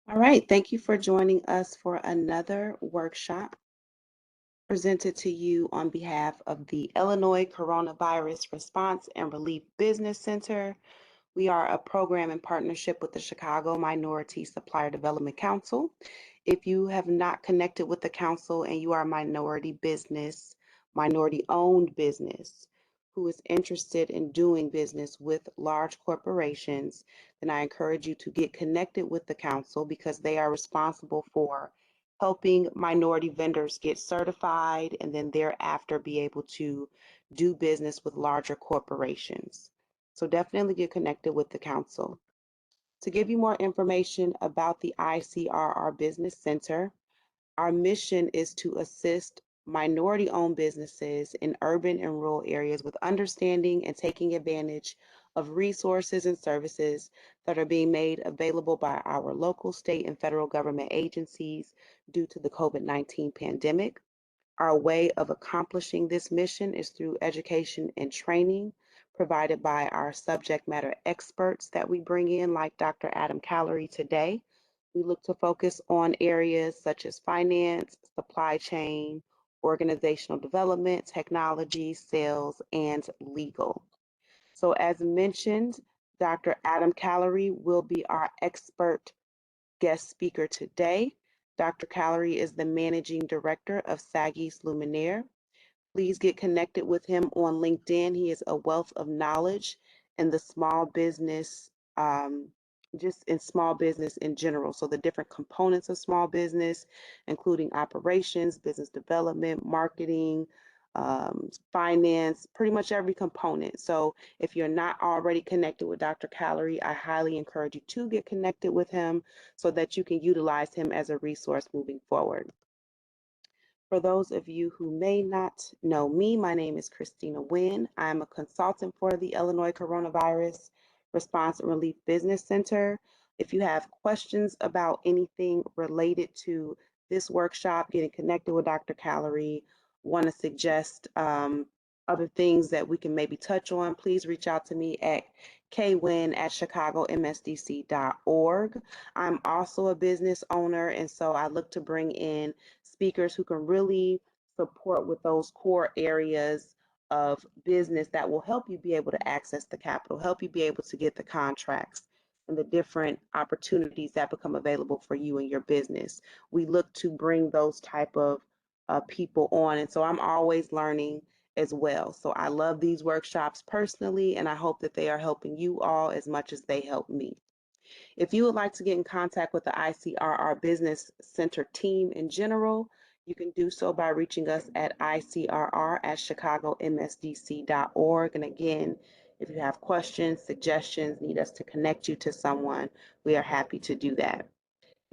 All right, thank you for joining us for another workshop presented to you on behalf of the Illinois Coronavirus Response and Relief Business Center. We are a program in partnership with the Chicago Minority Supplier Development Council. If you have not connected with the council and you are a minority owned business who is interested in doing business with large corporations, then I encourage you to get connected with the council because they are responsible for helping minority vendors get certified and then thereafter be able to do business with larger corporations. So definitely get connected with the council. To give you more information about the ICRR Business Center, our mission is to assist minority-owned businesses in urban and rural areas with understanding and taking advantage of resources and services that are being made available by our local, state, and federal government agencies due to the COVID-19 pandemic. Our way of accomplishing this mission is through education and training provided by our subject matter experts that we bring in, like Dr. Adam Callery today. We look to focus on areas such as finance, supply chain, organizational development, technology, sales, and legal. So, as mentioned, Dr. Adam Callery will be our expert guest speaker today. Dr. Callery is the managing director of Sagis Luminaire. Please get connected with him on LinkedIn. He is a wealth of knowledge in the small business, just in small business in general. So, the different components of small business, including operations, business development, marketing, finance, pretty much every component. So, if you're not already connected with Dr. Callery, I highly encourage you to get connected with him so that you can utilize him as a resource moving forward. For those of you who may not know me, my name is Christina Wynn. I'm a consultant for the Illinois Coronavirus Response and Relief Business Center. If you have questions about anything related to this workshop, getting connected with Dr. Callery, want to suggest other things that we can maybe touch on, please reach out to me at kwin@chicagomsdc.org. I'm also a business owner, and so I look to bring in speakers who can really support with those core areas of business that will help you be able to access the capital, help you be able to get the contracts and the different opportunities that become available for you and your business. We look to bring those type of people on, and so I'm always learning as well. So I love these workshops personally, and I hope that they are helping you all as much as they help me. If you would like to get in contact with the ICRR Business Center team in general, you can do so by reaching us at icrr@chicagomsdc.org. And again, if you have questions, suggestions, need us to connect you to someone, we are happy to do that.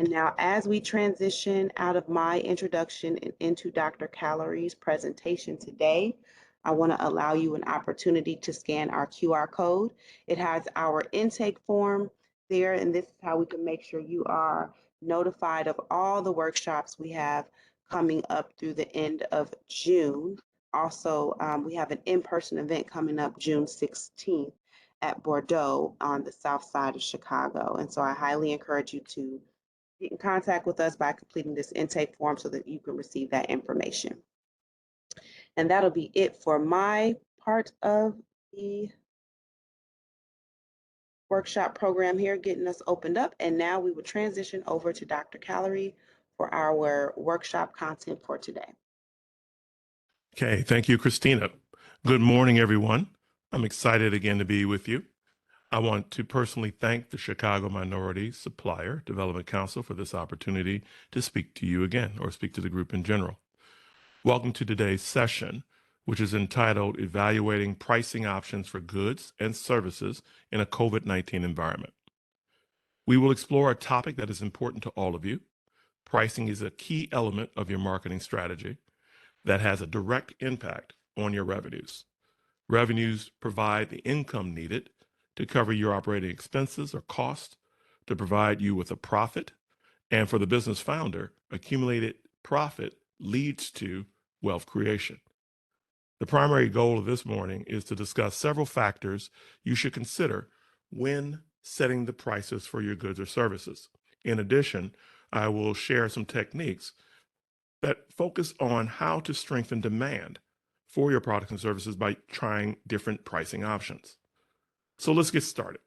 And now, as we transition out of my introduction and into Dr. Callery's presentation today, I want to allow you an opportunity to scan our QR code. It has our intake form there, and this is how we can make sure you are notified of all the workshops we have coming up through the end of June. Also, we have an in-person event coming up June 16th at Bordeaux on the south side of Chicago. And so I highly encourage you to get in contact with us by completing this intake form so that you can receive that information. And that'll be it for my part of the workshop program here, getting us opened up. And now we will transition over to Dr. Callery for our workshop content for today. Okay, thank you, Christina. Good morning, everyone. I'm excited again to be with you. I want to personally thank the Chicago Minority Supplier Development Council for this opportunity to speak to you again, or speak to the group in general. Welcome to today's session, which is entitled Evaluating Pricing Options for Goods and Services in a COVID-19 Environment. We will explore a topic that is important to all of you. Pricing is a key element of your marketing strategy that has a direct impact on your revenues. Revenues provide the income needed to cover your operating expenses or costs, to provide you with a profit, and for the business founder, accumulated profit leads to wealth creation. The primary goal of this morning is to discuss several factors you should consider when setting the prices for your goods or services. In addition, I will share some techniques that focus on how to strengthen demand for your products and services by trying different pricing options. So let's get started.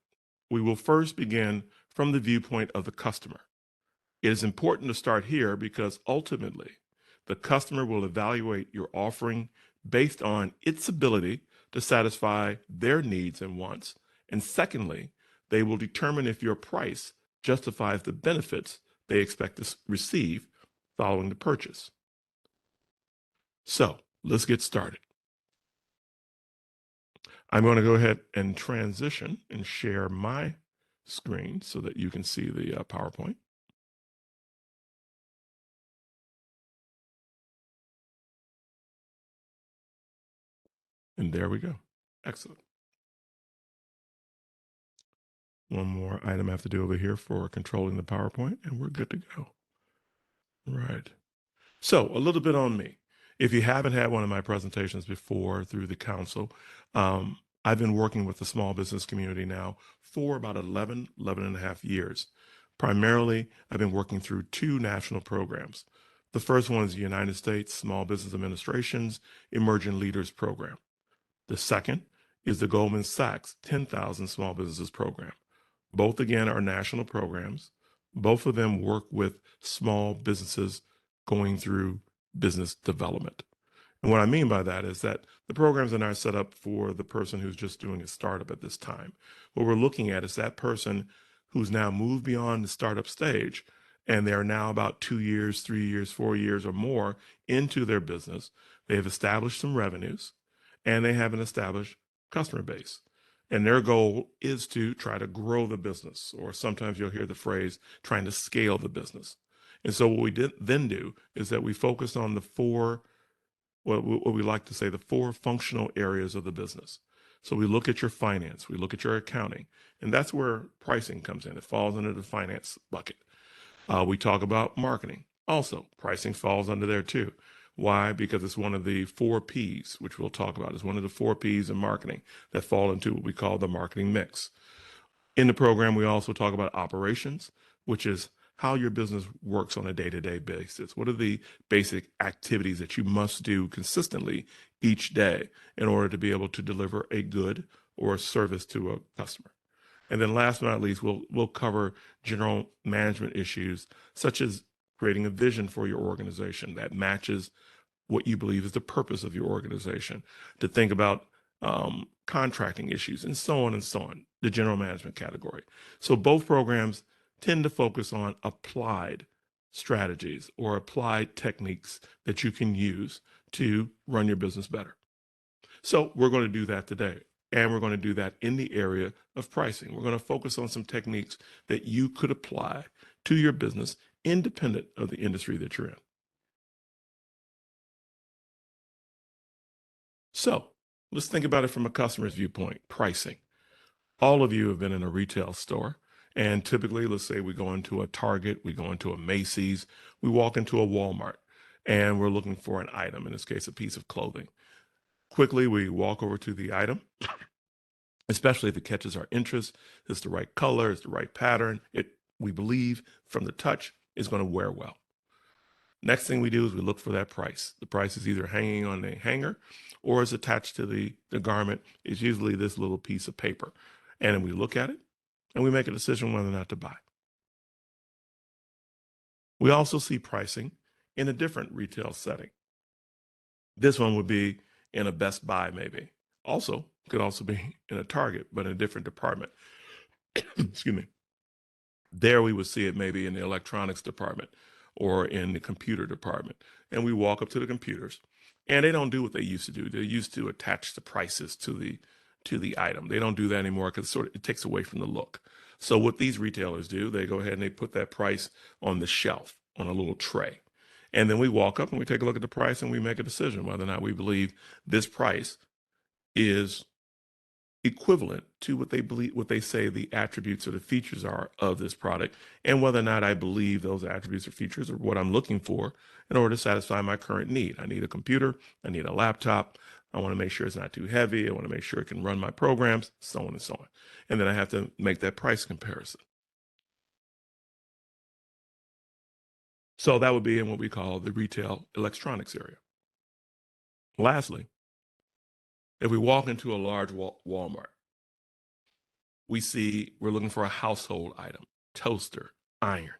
We will first begin from the viewpoint of the customer. It is important to start here because ultimately, the customer will evaluate your offering based on its ability to satisfy their needs and wants. And secondly, they will determine if your price justifies the benefits they expect to receive following the purchase. So let's get started. I'm going to go ahead and transition and share my screen so that you can see the PowerPoint. And there we go. Excellent. One more item I have to do over here for controlling the PowerPoint, and we're good to go. Right. So a little bit on me. If you haven't had one of my presentations before through the council, I've been working with the small business community now for about 11 and a half years. Primarily, I've been working through two national programs. The first one is the United States Small Business Administration's Emerging Leaders Program. The second is the Goldman Sachs 10,000 Small Businesses Program. Both, again, are national programs. Both of them work with small businesses going through business development. And what I mean by that is that the programs are not set up for the person who's just doing a startup at this time. What we're looking at is that person who's now moved beyond the startup stage and they are now about 2 years, 3 years, 4 years or more into their business. They have established some revenues and they have an established customer base. And their goal is to try to grow the business, or sometimes you'll hear the phrase trying to scale the business. And so what we then do is that we focus on the four, what we like to say, the four functional areas of the business. So we look at your finance, we look at your accounting, and that's where pricing comes in. It falls under the finance bucket. We talk about marketing. Also, pricing falls under there too. Why? Because it's one of the 4 Ps, which we'll talk about. It's one of the 4 Ps in marketing that fall into what we call the marketing mix. In the program, we also talk about operations, which is how your business works on a day-to-day basis. What are the basic activities that you must do consistently each day in order to be able to deliver a good or a service to a customer? And then last but not least, we'll cover general management issues, such as creating a vision for your organization that matches what you believe is the purpose of your organization, to think about contracting issues, and so on, the general management category. So both programs tend to focus on applied strategies or applied techniques that you can use to run your business better. So we're going to do that today. And we're going to do that in the area of pricing. We're going to focus on some techniques that you could apply to your business independent of the industry that you're in. So let's think about it from a customer's viewpoint, pricing. All of you have been in a retail store. And typically, let's say we go into a Target, we go into a Macy's, we walk into a Walmart, and we're looking for an item, in this case, a piece of clothing. Quickly, we walk over to the item, especially if it catches our interest, it's the right color, it's the right pattern, we believe from the touch is going to wear well. Next thing we do is we look for that price. The price is either hanging on a hanger or is attached to the garment. It's usually this little piece of paper. And then we look at it and we make a decision whether or not to buy. We also see pricing in a different retail setting. This one would be in a Best Buy, maybe. Also, could also be in a Target, but in a different department. Excuse me. There we would see it maybe in the electronics department or in the computer department. And we walk up to the computers and they don't do what they used to do. They used to attach the prices to the item. They don't do that anymore because it takes away from the look. So what these retailers do, they go ahead and they put that price on the shelf on a little tray. And then we walk up and we take a look at the price and we make a decision whether or not we believe this price is equivalent to what they say the attributes or the features are of this product, and whether or not I believe those attributes or features are what I'm looking for in order to satisfy my current need. I need a computer, I need a laptop, I want to make sure it's not too heavy, I want to make sure it can run my programs, so on and so on. And then I have to make that price comparison. So that would be in what we call the retail electronics area. Lastly, if we walk into a large Walmart, we're looking for a household item, toaster, iron.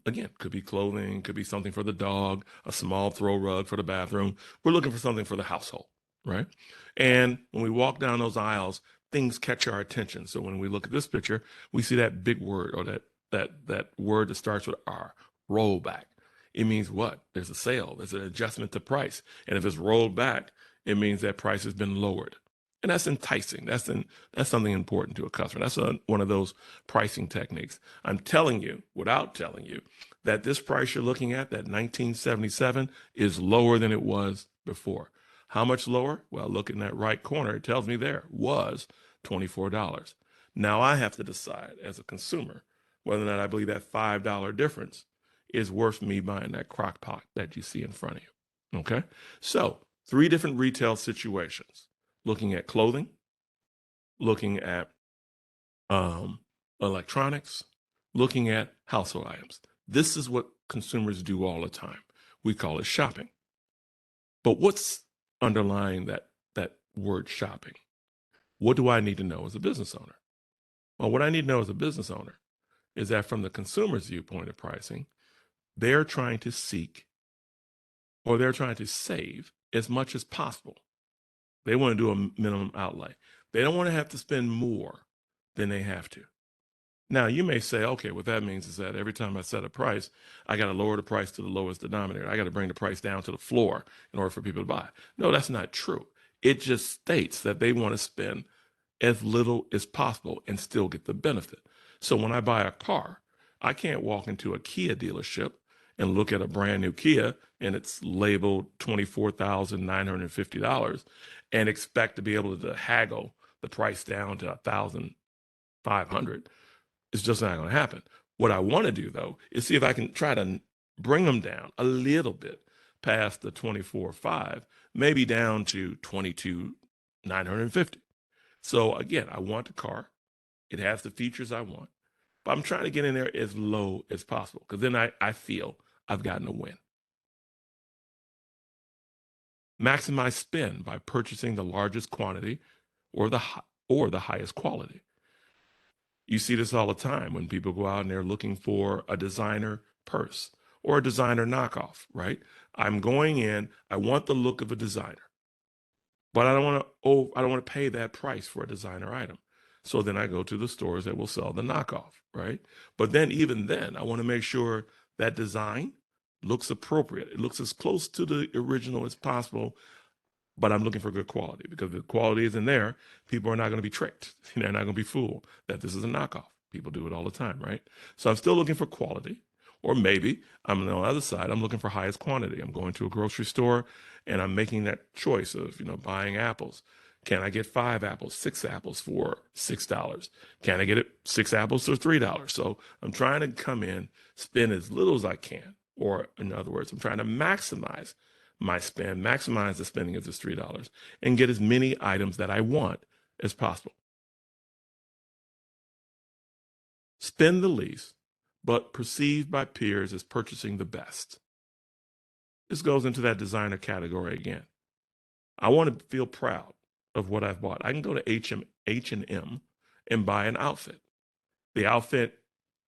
Again, could be clothing, could be something for the dog, a small throw rug for the bathroom. We're looking for something for the household, right? And when we walk down those aisles, things catch our attention. So when we look at this picture, we see that big word, or that word that starts with R, rollback. It means what? There's a sale, there's an adjustment to price. And if it's rolled back, it means that price has been lowered. And that's enticing. That's something important to a customer. That's one of those pricing techniques. I'm telling you, without telling you, that this price you're looking at, that 1977, is lower than it was before. How much lower? Well, look in that right corner. It tells me there was $24. Now I have to decide as a consumer whether or not I believe that $5 difference is worth me buying that crock pot that you see in front of you. Okay? So 3 different retail situations. Looking at clothing, looking at electronics, looking at household items. This is what consumers do all the time. We call it shopping. But what's underlying that word shopping? What do I need to know as a business owner? Well, what I need to know as a business owner is that from the consumer's viewpoint of pricing, they're trying to seek, or they're trying to save as much as possible. They want to do a minimum outlay. They don't want to have to spend more than they have to. Now, you may say, okay, what that means is that every time I set a price, I got to lower the price to the lowest denominator. I got to bring the price down to the floor in order for people to buy. No, that's not true. It just states that they want to spend as little as possible and still get the benefit. So when I buy a car, I can't walk into a Kia dealership and look at a brand new Kia and it's labeled $24,950 and expect to be able to haggle the price down to $1,500. It's just not going to happen. What I want to do, though, is see if I can try to bring them down a little bit past the 24.5, maybe down to 22,950. So again, I want the car. It has the features I want, but I'm trying to get in there as low as possible because then I feel I've gotten a win. Maximize spend by purchasing the largest quantity or the highest quality. You see this all the time when people go out and they're looking for a designer purse or a designer knockoff, right? I'm going in, I want the look of a designer, but I don't want to pay that price for a designer item. So then I go to the stores that will sell the knockoff, right? But then even then, I want to make sure that design looks appropriate. It looks as close to the original as possible, but I'm looking for good quality because if the quality isn't there, people are not going to be tricked. They're not going to be fooled that this is a knockoff. People do it all the time, right? So I'm still looking for quality. Or maybe I'm on the other side, I'm looking for highest quantity. I'm going to a grocery store and I'm making that choice of, buying apples. Can I get 5 apples, 6 apples for $6? Can I get it 6 apples for $3? So I'm trying to come in, spend as little as I can. Or in other words, I'm trying to maximize my spend, maximize the spending of this $3 and get as many items that I want as possible. Spend the least, but perceived by peers as purchasing the best. This goes into that designer category again. I want to feel proud of what I've bought. I can go to H&M and buy an outfit. The outfit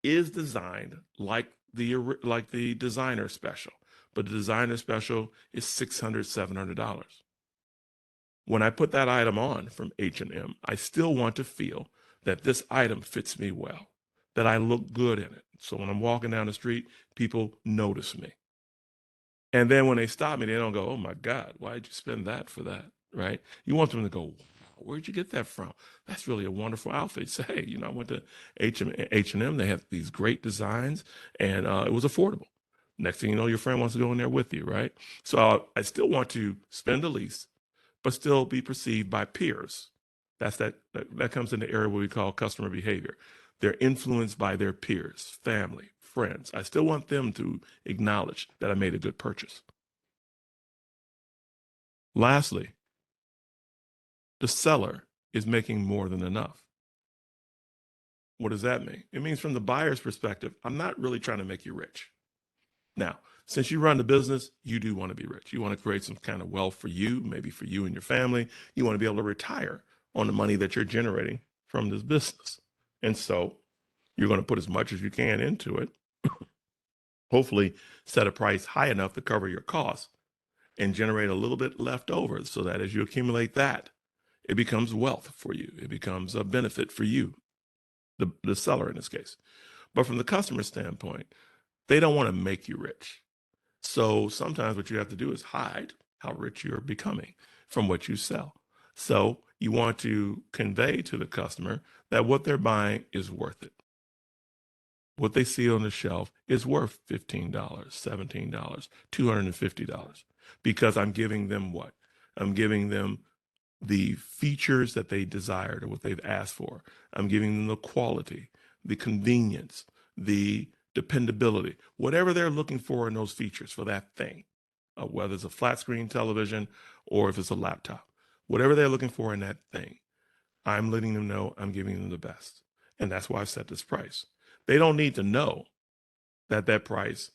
is designed like the designer special, but the designer special is $600, $700. When I put that item on from H&M, I still want to feel that this item fits me well, that I look good in it. So when I'm walking down the street, people notice me. And then when they stop me, they don't go, oh my God, why did you spend that for that, right? You want them to go, where'd you get that from? That's really a wonderful outfit. Say, hey, I went to H&M. They have these great designs and it was affordable. Next thing you know, your friend wants to go in there with you, right? So I still want to spend the least, but still be perceived by peers. That comes in the area where we call customer behavior. They're influenced by their peers, family, friends. I still want them to acknowledge that I made a good purchase. Lastly, the seller is making more than enough. What does that mean? It means from the buyer's perspective, I'm not really trying to make you rich. Now, since you run the business, you do want to be rich. You want to create some kind of wealth for you, maybe for you and your family. You want to be able to retire on the money that you're generating from this business. And so you're going to put as much as you can into it. Hopefully, set a price high enough to cover your costs and generate a little bit left over so that as you accumulate that, it becomes wealth for you. It becomes a benefit for you, the seller in this case. But from the customer standpoint, they don't want to make you rich. So sometimes what you have to do is hide how rich you're becoming from what you sell. So you want to convey to the customer that what they're buying is worth it. What they see on the shelf is worth $15, $17, $250 because I'm giving them what? I'm giving them the features that they desired or what they've asked for. I'm giving them the quality, the convenience, the dependability, whatever they're looking for in those features for that thing, whether it's a flat screen television or if it's a laptop, whatever they're looking for in that thing, I'm letting them know I'm giving them the best. And that's why I set this price. They don't need to know that that price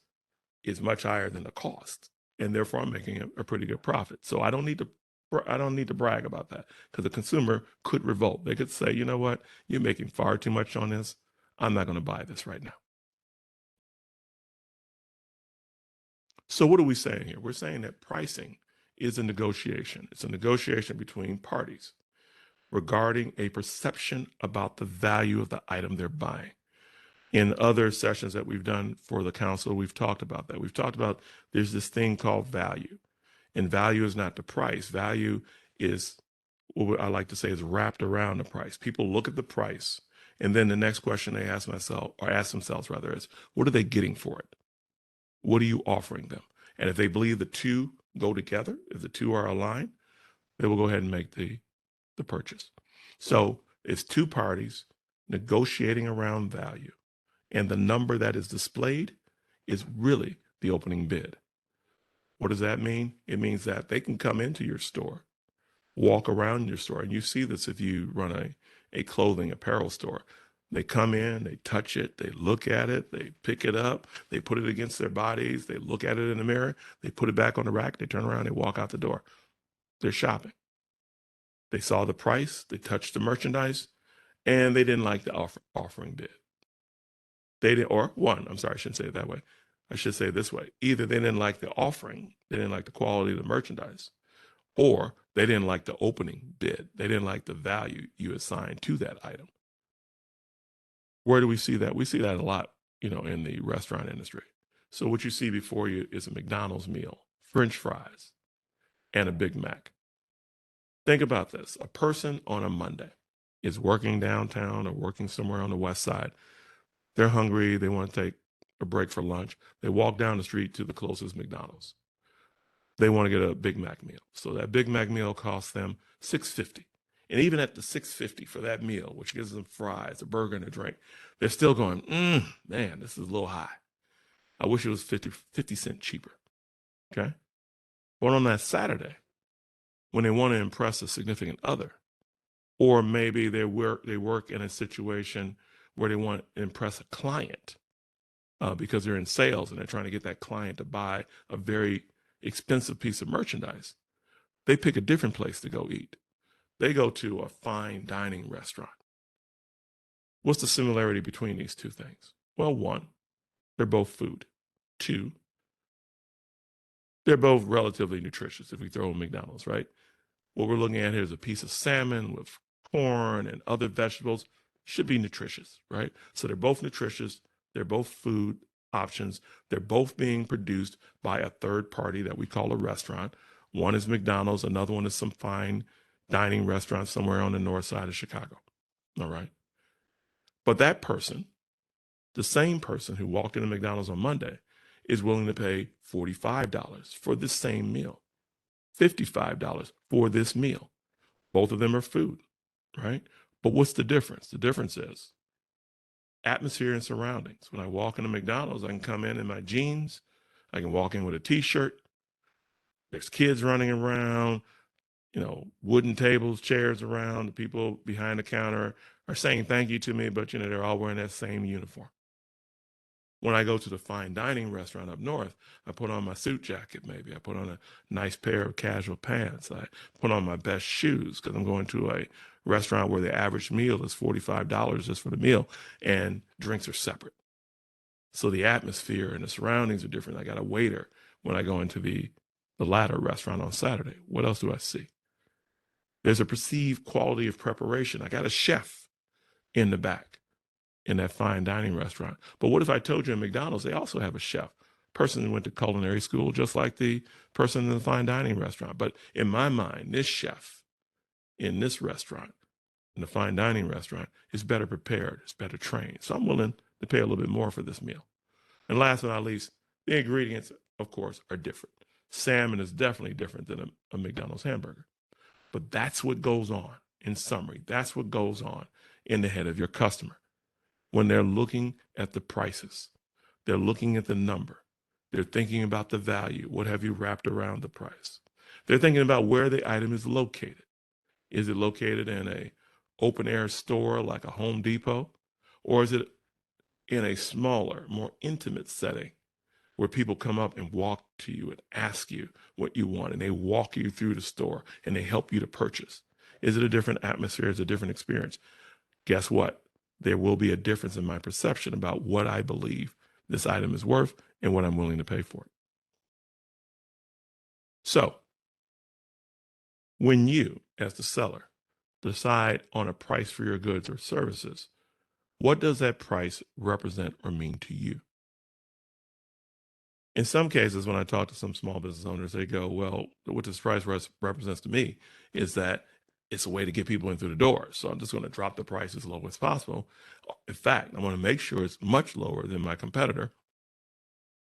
is much higher than the cost, and therefore I'm making a pretty good profit. So I don't need to brag about that because the consumer could revolt. They could say, you know what, you're making far too much on this. I'm not going to buy this right now. So what are we saying here? We're saying that pricing is a negotiation. It's a negotiation between parties regarding a perception about the value of the item they're buying. In other sessions that we've done for the council, we've talked about that. We've talked about there's this thing called value. And value is not the price. Value is what I like to say is wrapped around the price. People look at the price, and then the next question they ask themselves rather is, what are they getting for it? What are you offering them? And if they believe the two go together, if the two are aligned, they will go ahead and make the purchase. So it's two parties negotiating around value. And the number that is displayed is really the opening bid. What does that mean? It means that they can come into your store, walk around your store, and you see this if you run a clothing apparel store. They come in, they touch it, they look at it, they pick it up, they put it against their bodies, they look at it in the mirror, they put it back on the rack, they turn around, they walk out the door. They're shopping. They saw the price, they touched the merchandise, and they didn't like the offering bid. They didn't, or one, I'm sorry, I shouldn't say it that way. I should say it this way. Either they didn't like the offering, they didn't like the quality of the merchandise, or they didn't like the opening bid. They didn't like the value you assigned to that item. Where do we see that? We see that a lot, in the restaurant industry. So what you see before you is a McDonald's meal, French fries, and a Big Mac. Think about this. A person on a Monday is working downtown or working somewhere on the west side. They're hungry. They want to take a break for lunch. They walk down the street to the closest McDonald's. They want to get a Big Mac meal. So that Big Mac meal costs them $6.50. And even at the $6.50 for that meal, which gives them fries, a burger, and a drink, they're still going, man, this is a little high. I wish it was 50 cents cheaper. Okay. But on that Saturday, when they want to impress a significant other, or maybe they work in a situation where they want to impress a client because they're in sales and they're trying to get that client to buy a very expensive piece of merchandise, they pick a different place to go eat. They go to a fine dining restaurant. What's the similarity between these two things? Well, one, they're both food. Two, they're both relatively nutritious if we throw in McDonald's, right? What we're looking at here is a piece of salmon with corn and other vegetables. Should be nutritious, right? So they're both nutritious. They're both food options. They're both being produced by a third party that we call a restaurant. One is McDonald's. Another one is some fine dining restaurant somewhere on the north side of Chicago. All right. But that person, the same person who walked into McDonald's on Monday, is willing to pay $45 for this same meal, $55 for this meal. Both of them are food, right? But what's the difference? The difference is atmosphere and surroundings. When I walk into McDonald's, I can come in my jeans. I can walk in with a t-shirt. There's kids running around, wooden tables, chairs around. The people behind the counter are saying thank you to me, but, they're all wearing that same uniform. When I go to the fine dining restaurant up north, I put on my suit jacket, maybe. I put on a nice pair of casual pants. I put on my best shoes because I'm going to a restaurant where the average meal is $45 just for the meal, and drinks are separate. So the atmosphere and the surroundings are different. I got a waiter when I go into the latter restaurant on Saturday. What else do I see? There's a perceived quality of preparation. I got a chef in the back in that fine dining restaurant. But what if I told you in McDonald's, they also have a chef, person who went to culinary school, just like the person in the fine dining restaurant. But in my mind, this chef in this restaurant, in the fine dining restaurant, is better prepared, is better trained. So I'm willing to pay a little bit more for this meal. And last but not least, the ingredients, of course, are different. Salmon is definitely different than a McDonald's hamburger. But that's what goes on in summary. That's what goes on in the head of your customer when they're looking at the prices. They're looking at the number. They're thinking about the value. What have you wrapped around the price? They're thinking about where the item is located. Is it located in a open air store like a Home Depot? Or is it in a smaller, more intimate setting where people come up and walk to you and ask you what you want, and they walk you through the store and they help you to purchase? Is it a different atmosphere? Is it a different experience? Guess what? There will be a difference in my perception about what I believe this item is worth and what I'm willing to pay for it. So, when you, as the seller, decide on a price for your goods or services, what does that price represent or mean to you? In some cases, when I talk to some small business owners, they go, well, what this price represents to me is that it's a way to get people in through the door. So I'm just going to drop the price as low as possible. In fact, I want to make sure it's much lower than my competitor.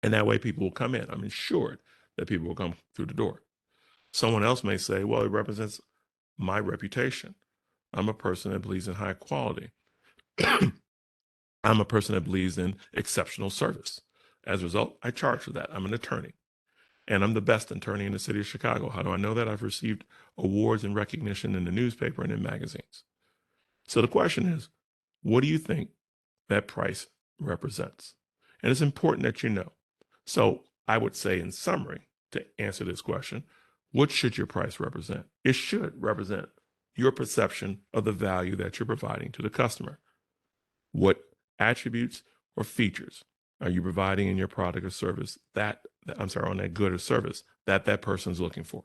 And that way people will come in. I'm assured that people will come through the door. Someone else may say, well, it represents my reputation. I'm a person that believes in high quality. I'm a person that believes in exceptional service. As a result, I charge for that. I'm an attorney, and I'm the best attorney in the city of Chicago. How do I know that? I've received awards and recognition in the newspaper and in magazines. So the question is, what do you think that price represents? And it's important that you know. So I would say, in summary, to answer this question, what should your price represent? It should represent your perception of the value that you're providing to the customer. What attributes or features are you providing in your product or service on that good or service that person's looking for?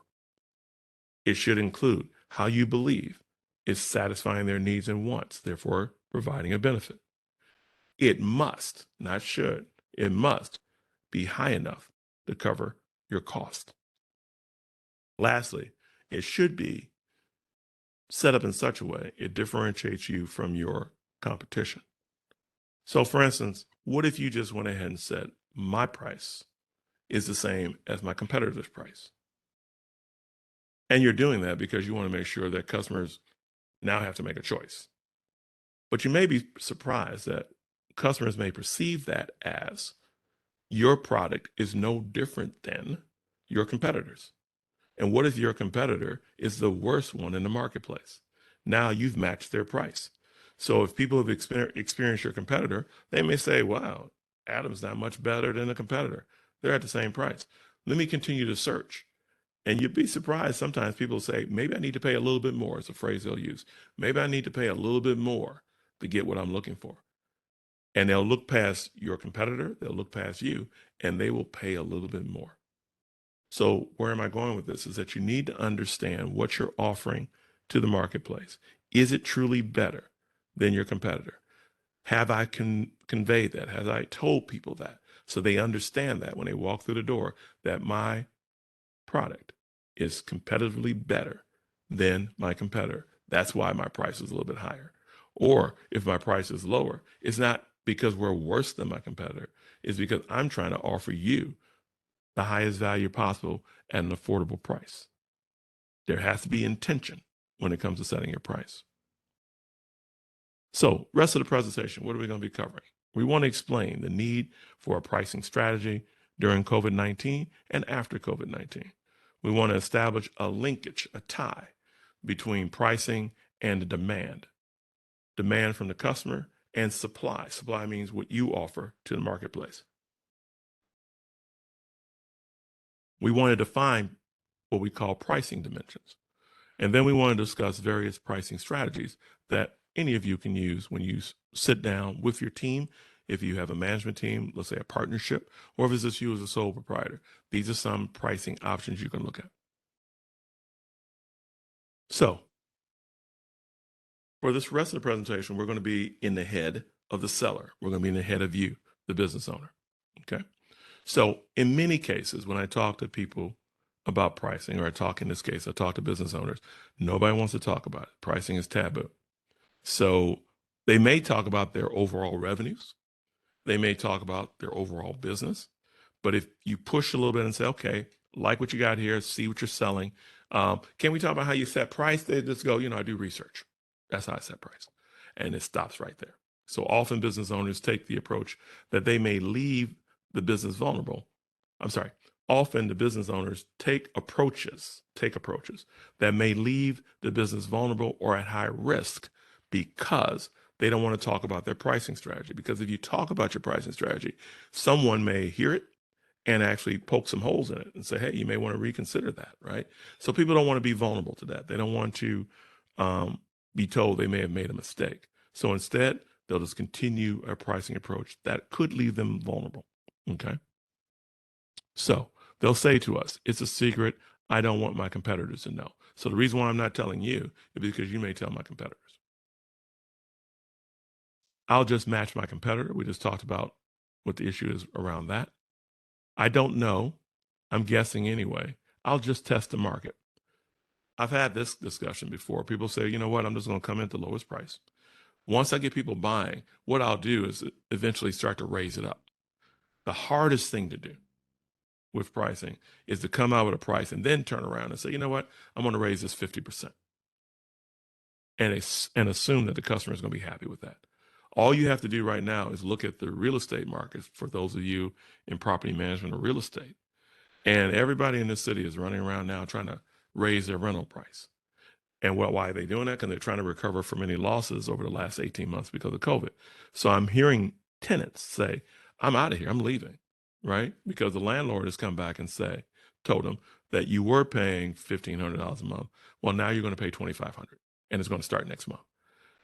It should include how you believe it's satisfying their needs and wants, therefore providing a benefit. It must, not should, it must be high enough to cover your cost. Lastly, it should be set up in such a way it differentiates you from your competition. So, for instance, what if you just went ahead and said, my price is the same as my competitor's price? And you're doing that because you want to make sure that customers now have to make a choice. But you may be surprised that customers may perceive that as your product is no different than your competitors. And what if your competitor is the worst one in the marketplace? Now you've matched their price. So if people have experienced your competitor, they may say, wow, Adam's not much better than a competitor. They're at the same price. Let me continue to search. And you'd be surprised. Sometimes people say, maybe I need to pay a little bit more. It's a phrase they'll use. Maybe I need to pay a little bit more to get what I'm looking for. And they'll look past your competitor, they'll look past you, and they will pay a little bit more. So where am I going with this is that you need to understand what you're offering to the marketplace. Is it truly better than your competitor? Have I conveyed that? Have I told people that? So they understand that when they walk through the door, that my product is competitively better than my competitor. That's why my price is a little bit higher. Or if my price is lower, it's not because we're worse than my competitor. It's because I'm trying to offer you the highest value possible at an affordable price. There has to be intention when it comes to setting your price. So, rest of the presentation, what are we going to be covering? We want to explain the need for a pricing strategy during COVID-19 and after COVID-19. We want to establish a linkage, a tie between pricing and the demand from the customer and supply. Supply means what you offer to the marketplace. We want to define what we call pricing dimensions. And then we want to discuss various pricing strategies that any of you can use when you sit down with your team. If you have a management team, let's say a partnership, or if it's just you as a sole proprietor, these are some pricing options you can look at. So for this rest of the presentation, we're going to be in the head of the seller. We're going to be in the head of you, the business owner. Okay. So in many cases, when I talk to people about pricing, or I talk in this case, I talk to business owners, nobody wants to talk about it. Pricing is taboo. So they may talk about their overall revenues. They may talk about their overall business. But if you push a little bit and say, okay, like what you got here, see what you're selling. Can we talk about how you set price? They just go, I do research. That's how I set price. And it stops right there. So often business owners take the approach that they may leave the business vulnerable. I'm sorry. Often the business owners take approaches that may leave the business vulnerable or at high risk because they don't want to talk about their pricing strategy. Because if you talk about your pricing strategy, someone may hear it and actually poke some holes in it and say, hey, you may want to reconsider that, right? So people don't want to be vulnerable to that. They don't want to be told they may have made a mistake. So instead, they'll just continue a pricing approach that could leave them vulnerable, okay? So they'll say to us, it's a secret. I don't want my competitors to know. So the reason why I'm not telling you is because you may tell my competitors. I'll just match my competitor. We just talked about what the issue is around that. I don't know. I'm guessing anyway. I'll just test the market. I've had this discussion before. People say, you know what? I'm just going to come in at the lowest price. Once I get people buying, what I'll do is eventually start to raise it up. The hardest thing to do with pricing is to come out with a price and then turn around and say, you know what? I'm going to raise this 50% and assume that the customer is going to be happy with that. All you have to do right now is look at the real estate market for those of you in property management or real estate. And everybody in this city is running around now trying to raise their rental price. And why are they doing that? Because they're trying to recover from any losses over the last 18 months because of COVID. So I'm hearing tenants say, I'm out of here. I'm leaving, right? Because the landlord has come back and told them that you were paying $1,500 a month. Well, now you're going to pay $2,500 and it's going to start next month.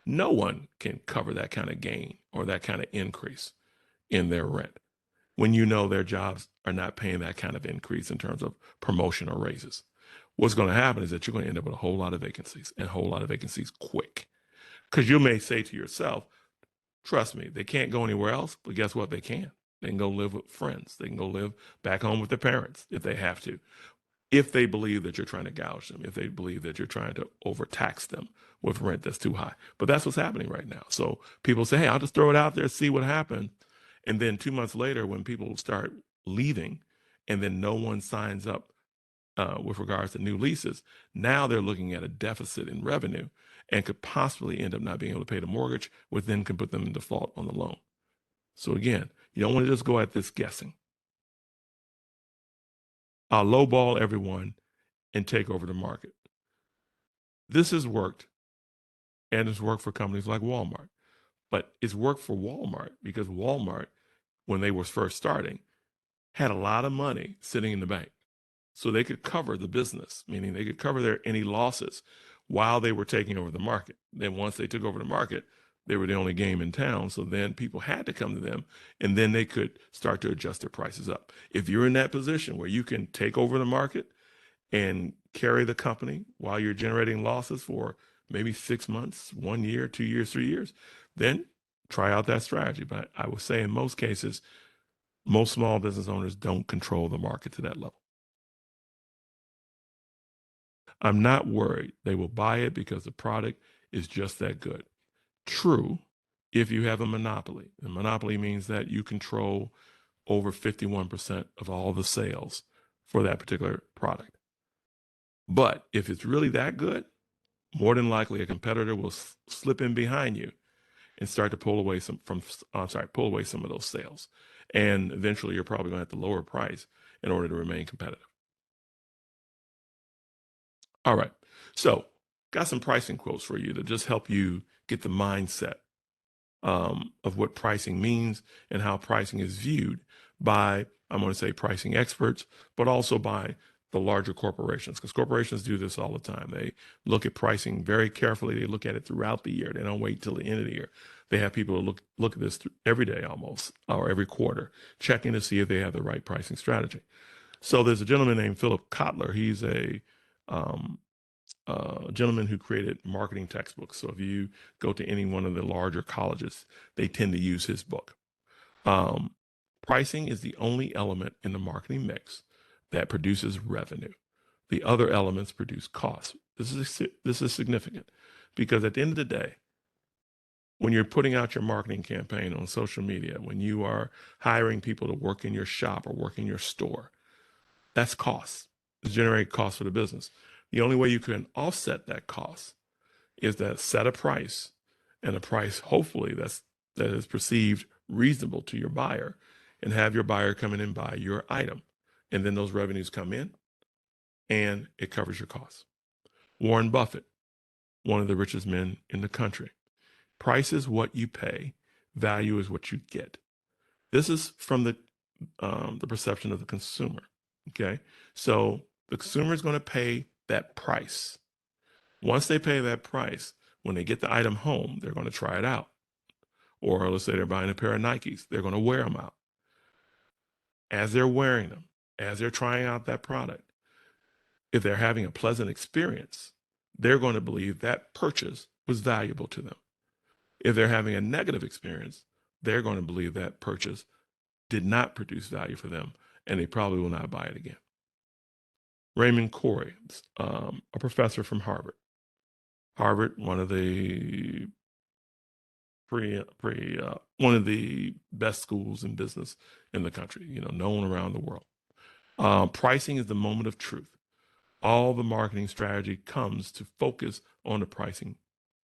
No one can cover that kind of gain or that kind of increase in their rent when you know their jobs are not paying that kind of increase in terms of promotion or raises. What's going to happen is that you're going to end up with a whole lot of vacancies and a whole lot of vacancies quick. Because you may say to yourself, trust me, they can't go anywhere else, but guess what? They can. They can go live with friends. They can go live back home with their parents if they have to. If they believe that you're trying to gouge them, if they believe that you're trying to overtax them with rent that's too high. But that's what's happening right now. So people say, hey, I'll just throw it out there, see what happens. And then 2 months later, when people start leaving and then no one signs up with regards to new leases, now they're looking at a deficit in revenue and could possibly end up not being able to pay the mortgage, which then can put them in default on the loan. So again, you don't want to just go at this guessing. I'll lowball everyone and take over the market. This has worked, and it's worked for companies like Walmart. But it's worked for Walmart because Walmart, when they were first starting, had a lot of money sitting in the bank. So they could cover the business, meaning they could cover any losses while they were taking over the market. Then once they took over the market, they were the only game in town. So then people had to come to them and then they could start to adjust their prices up. If you're in that position where you can take over the market and carry the company while you're generating losses for maybe 6 months, 1 year, 2 years, 3 years, then try out that strategy. But I would say in most cases, most small business owners don't control the market to that level. I'm not worried. They will buy it because the product is just that good. True, if you have a monopoly. A monopoly means that you control over 51% of all the sales for that particular product. But if it's really that good, more than likely a competitor will slip in behind you and start to pull away some of those sales. And eventually you're probably going to have to lower price in order to remain competitive. All right. So got some pricing quotes for you to just help you get the mindset of what pricing means and how pricing is viewed by, I'm going to say, pricing experts, but also by the larger corporations, because corporations do this all the time. They look at pricing very carefully. They look at it throughout the year. They don't wait till the end of the year. They have people look at this every day almost, or every quarter, checking to see if they have the right pricing strategy. So there's a gentleman named Philip Kotler. He's a gentleman who created marketing textbooks. So if you go to any one of the larger colleges, they tend to use his book. Pricing is the only element in the marketing mix that produces revenue. The other elements produce costs. This is significant because at the end of the day, when you're putting out your marketing campaign on social media, when you are hiring people to work in your shop or work in your store, that's costs. It's generate costs for the business. The only way you can offset that cost is that set a price, and a price hopefully that is perceived reasonable to your buyer, and have your buyer come in and buy your item. And then those revenues come in and it covers your costs. Warren Buffett, one of the richest men in the country. Price is what you pay, value is what you get. This is from the perception of the consumer. Okay, so the consumer is going to pay that price. Once they pay that price, when they get the item home, they're going to try it out. Or let's say they're buying a pair of Nikes, they're going to wear them out. As they're wearing them, as they're trying out that product, if they're having a pleasant experience, they're going to believe that purchase was valuable to them. If they're having a negative experience, they're going to believe that purchase did not produce value for them, and they probably will not buy it again. Raymond Corey, a professor from Harvard. Harvard, one of the one of the best schools in business in the country, known around the world. Pricing is the moment of truth. All the marketing strategy comes to focus on the pricing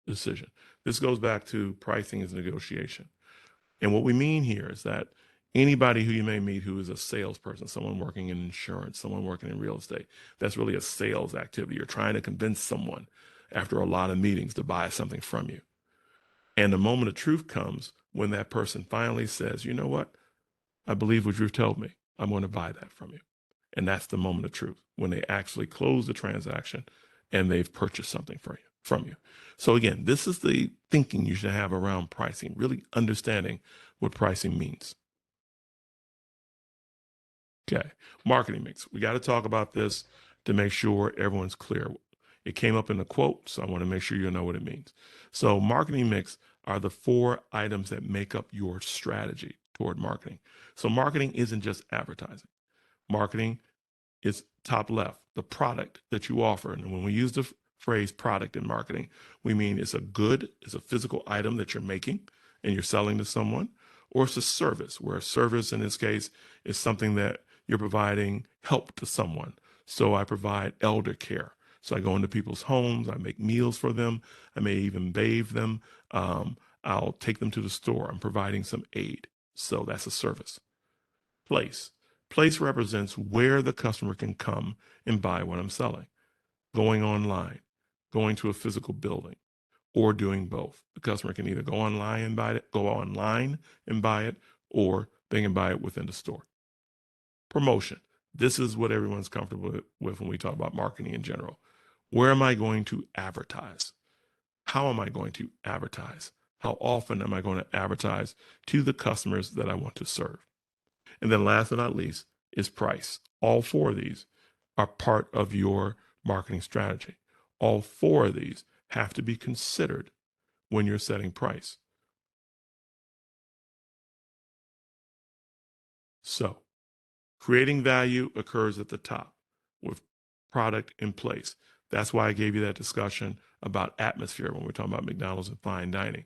decision. This goes back to pricing as negotiation. And what we mean here is that anybody who you may meet who is a salesperson, someone working in insurance, someone working in real estate, that's really a sales activity. You're trying to convince someone after a lot of meetings to buy something from you. And the moment of truth comes when that person finally says, you know what? I believe what you've told me. I'm going to buy that from you. And that's the moment of truth, when they actually close the transaction and they've purchased something from you. So again, this is the thinking you should have around pricing, really understanding what pricing means. Okay, marketing mix. We got to talk about this to make sure everyone's clear. It came up in the quote, so I want to make sure you know what it means. So marketing mix are the 4 items that make up your strategy toward marketing. So marketing isn't just advertising. Marketing is top left, the product that you offer. And when we use the phrase product in marketing, we mean it's a good, it's a physical item that you're making and you're selling to someone, or it's a service, where a service in this case is something that you're providing help to someone. So I provide elder care. So I go into people's homes, I make meals for them, I may even bathe them. I'll take them to the store. I'm providing some aid. So that's a service. Place. Place represents where the customer can come and buy what I'm selling. Going online, going to a physical building, or doing both. The customer can either go online and buy it, or they can buy it within the store. Promotion. This is what everyone's comfortable with when we talk about marketing in general. Where am I going to advertise? How am I going to advertise? How often am I going to advertise to the customers that I want to serve? And then last but not least is price. All 4 of these are part of your marketing strategy. All 4 of these have to be considered when you're setting price. So creating value occurs at the top with product in place. That's why I gave you that discussion about atmosphere when we're talking about McDonald's and fine dining.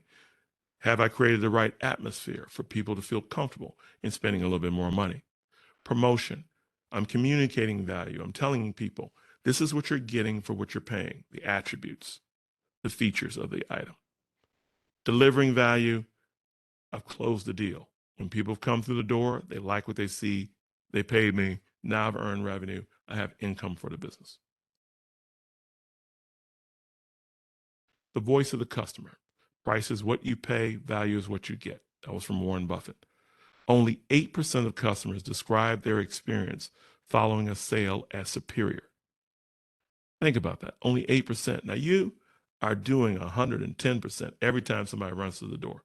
Have I created the right atmosphere for people to feel comfortable in spending a little bit more money? Promotion. I'm communicating value. I'm telling people, this is what you're getting for what you're paying, the attributes, the features of the item. Delivering value. I've closed the deal. When people have come through the door, they like what they see, they paid me, now I've earned revenue, I have income for the business. The voice of the customer. Price is what you pay, value is what you get. That was from Warren Buffett. Only 8% of customers describe their experience following a sale as superior. Think about that. Only 8%. Now you are doing 110% every time somebody runs through the door.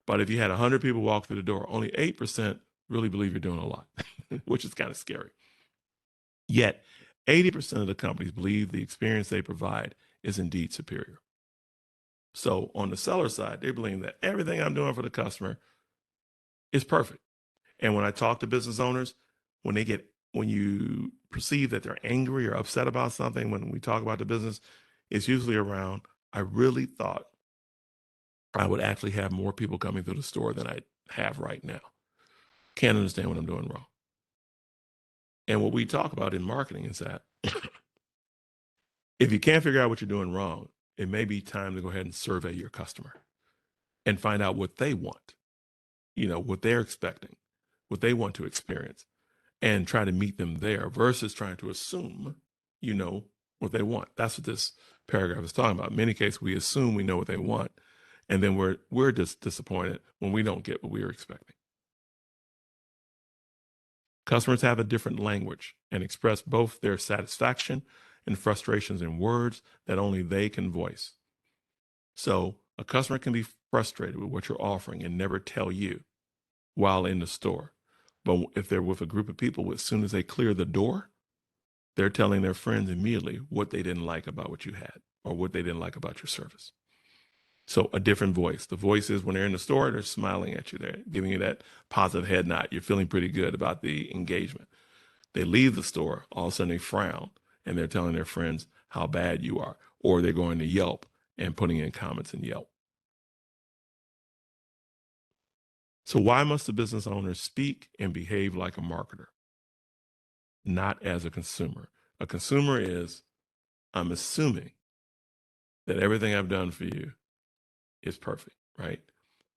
But if you had 100 people walk through the door, only 8% really believe you're doing a lot, which is kind of scary. Yet 80% of the companies believe the experience they provide is indeed superior. So on the seller side, they believe that everything I'm doing for the customer is perfect. And when I talk to business owners, when you perceive that they're angry or upset about something, when we talk about the business, it's usually around, I really thought I would actually have more people coming through the store than I have right now. Can't understand what I'm doing wrong. And what we talk about in marketing is that if you can't figure out what you're doing wrong, it may be time to go ahead and survey your customer and find out what they want, what they're expecting, what they want to experience, and try to meet them there versus trying to assume you know what they want. That's what this paragraph is talking about. In many cases, we assume we know what they want, and then we're just disappointed when we don't get what we were expecting. Customers have a different language and express both their satisfaction and frustrations in words that only they can voice. So a customer can be frustrated with what you're offering and never tell you while in the store. But if they're with a group of people, as soon as they clear the door, they're telling their friends immediately what they didn't like about what you had or what they didn't like about your service. So a different voice. The voice is when they're in the store, they're smiling at you. They're giving you that positive head nod. You're feeling pretty good about the engagement. They leave the store, all of a sudden they frown and they're telling their friends how bad you are, or they're going to Yelp and putting in comments in Yelp. So why must the business owner speak and behave like a marketer, not as a consumer? A consumer is, I'm assuming that everything I've done for you is perfect, right?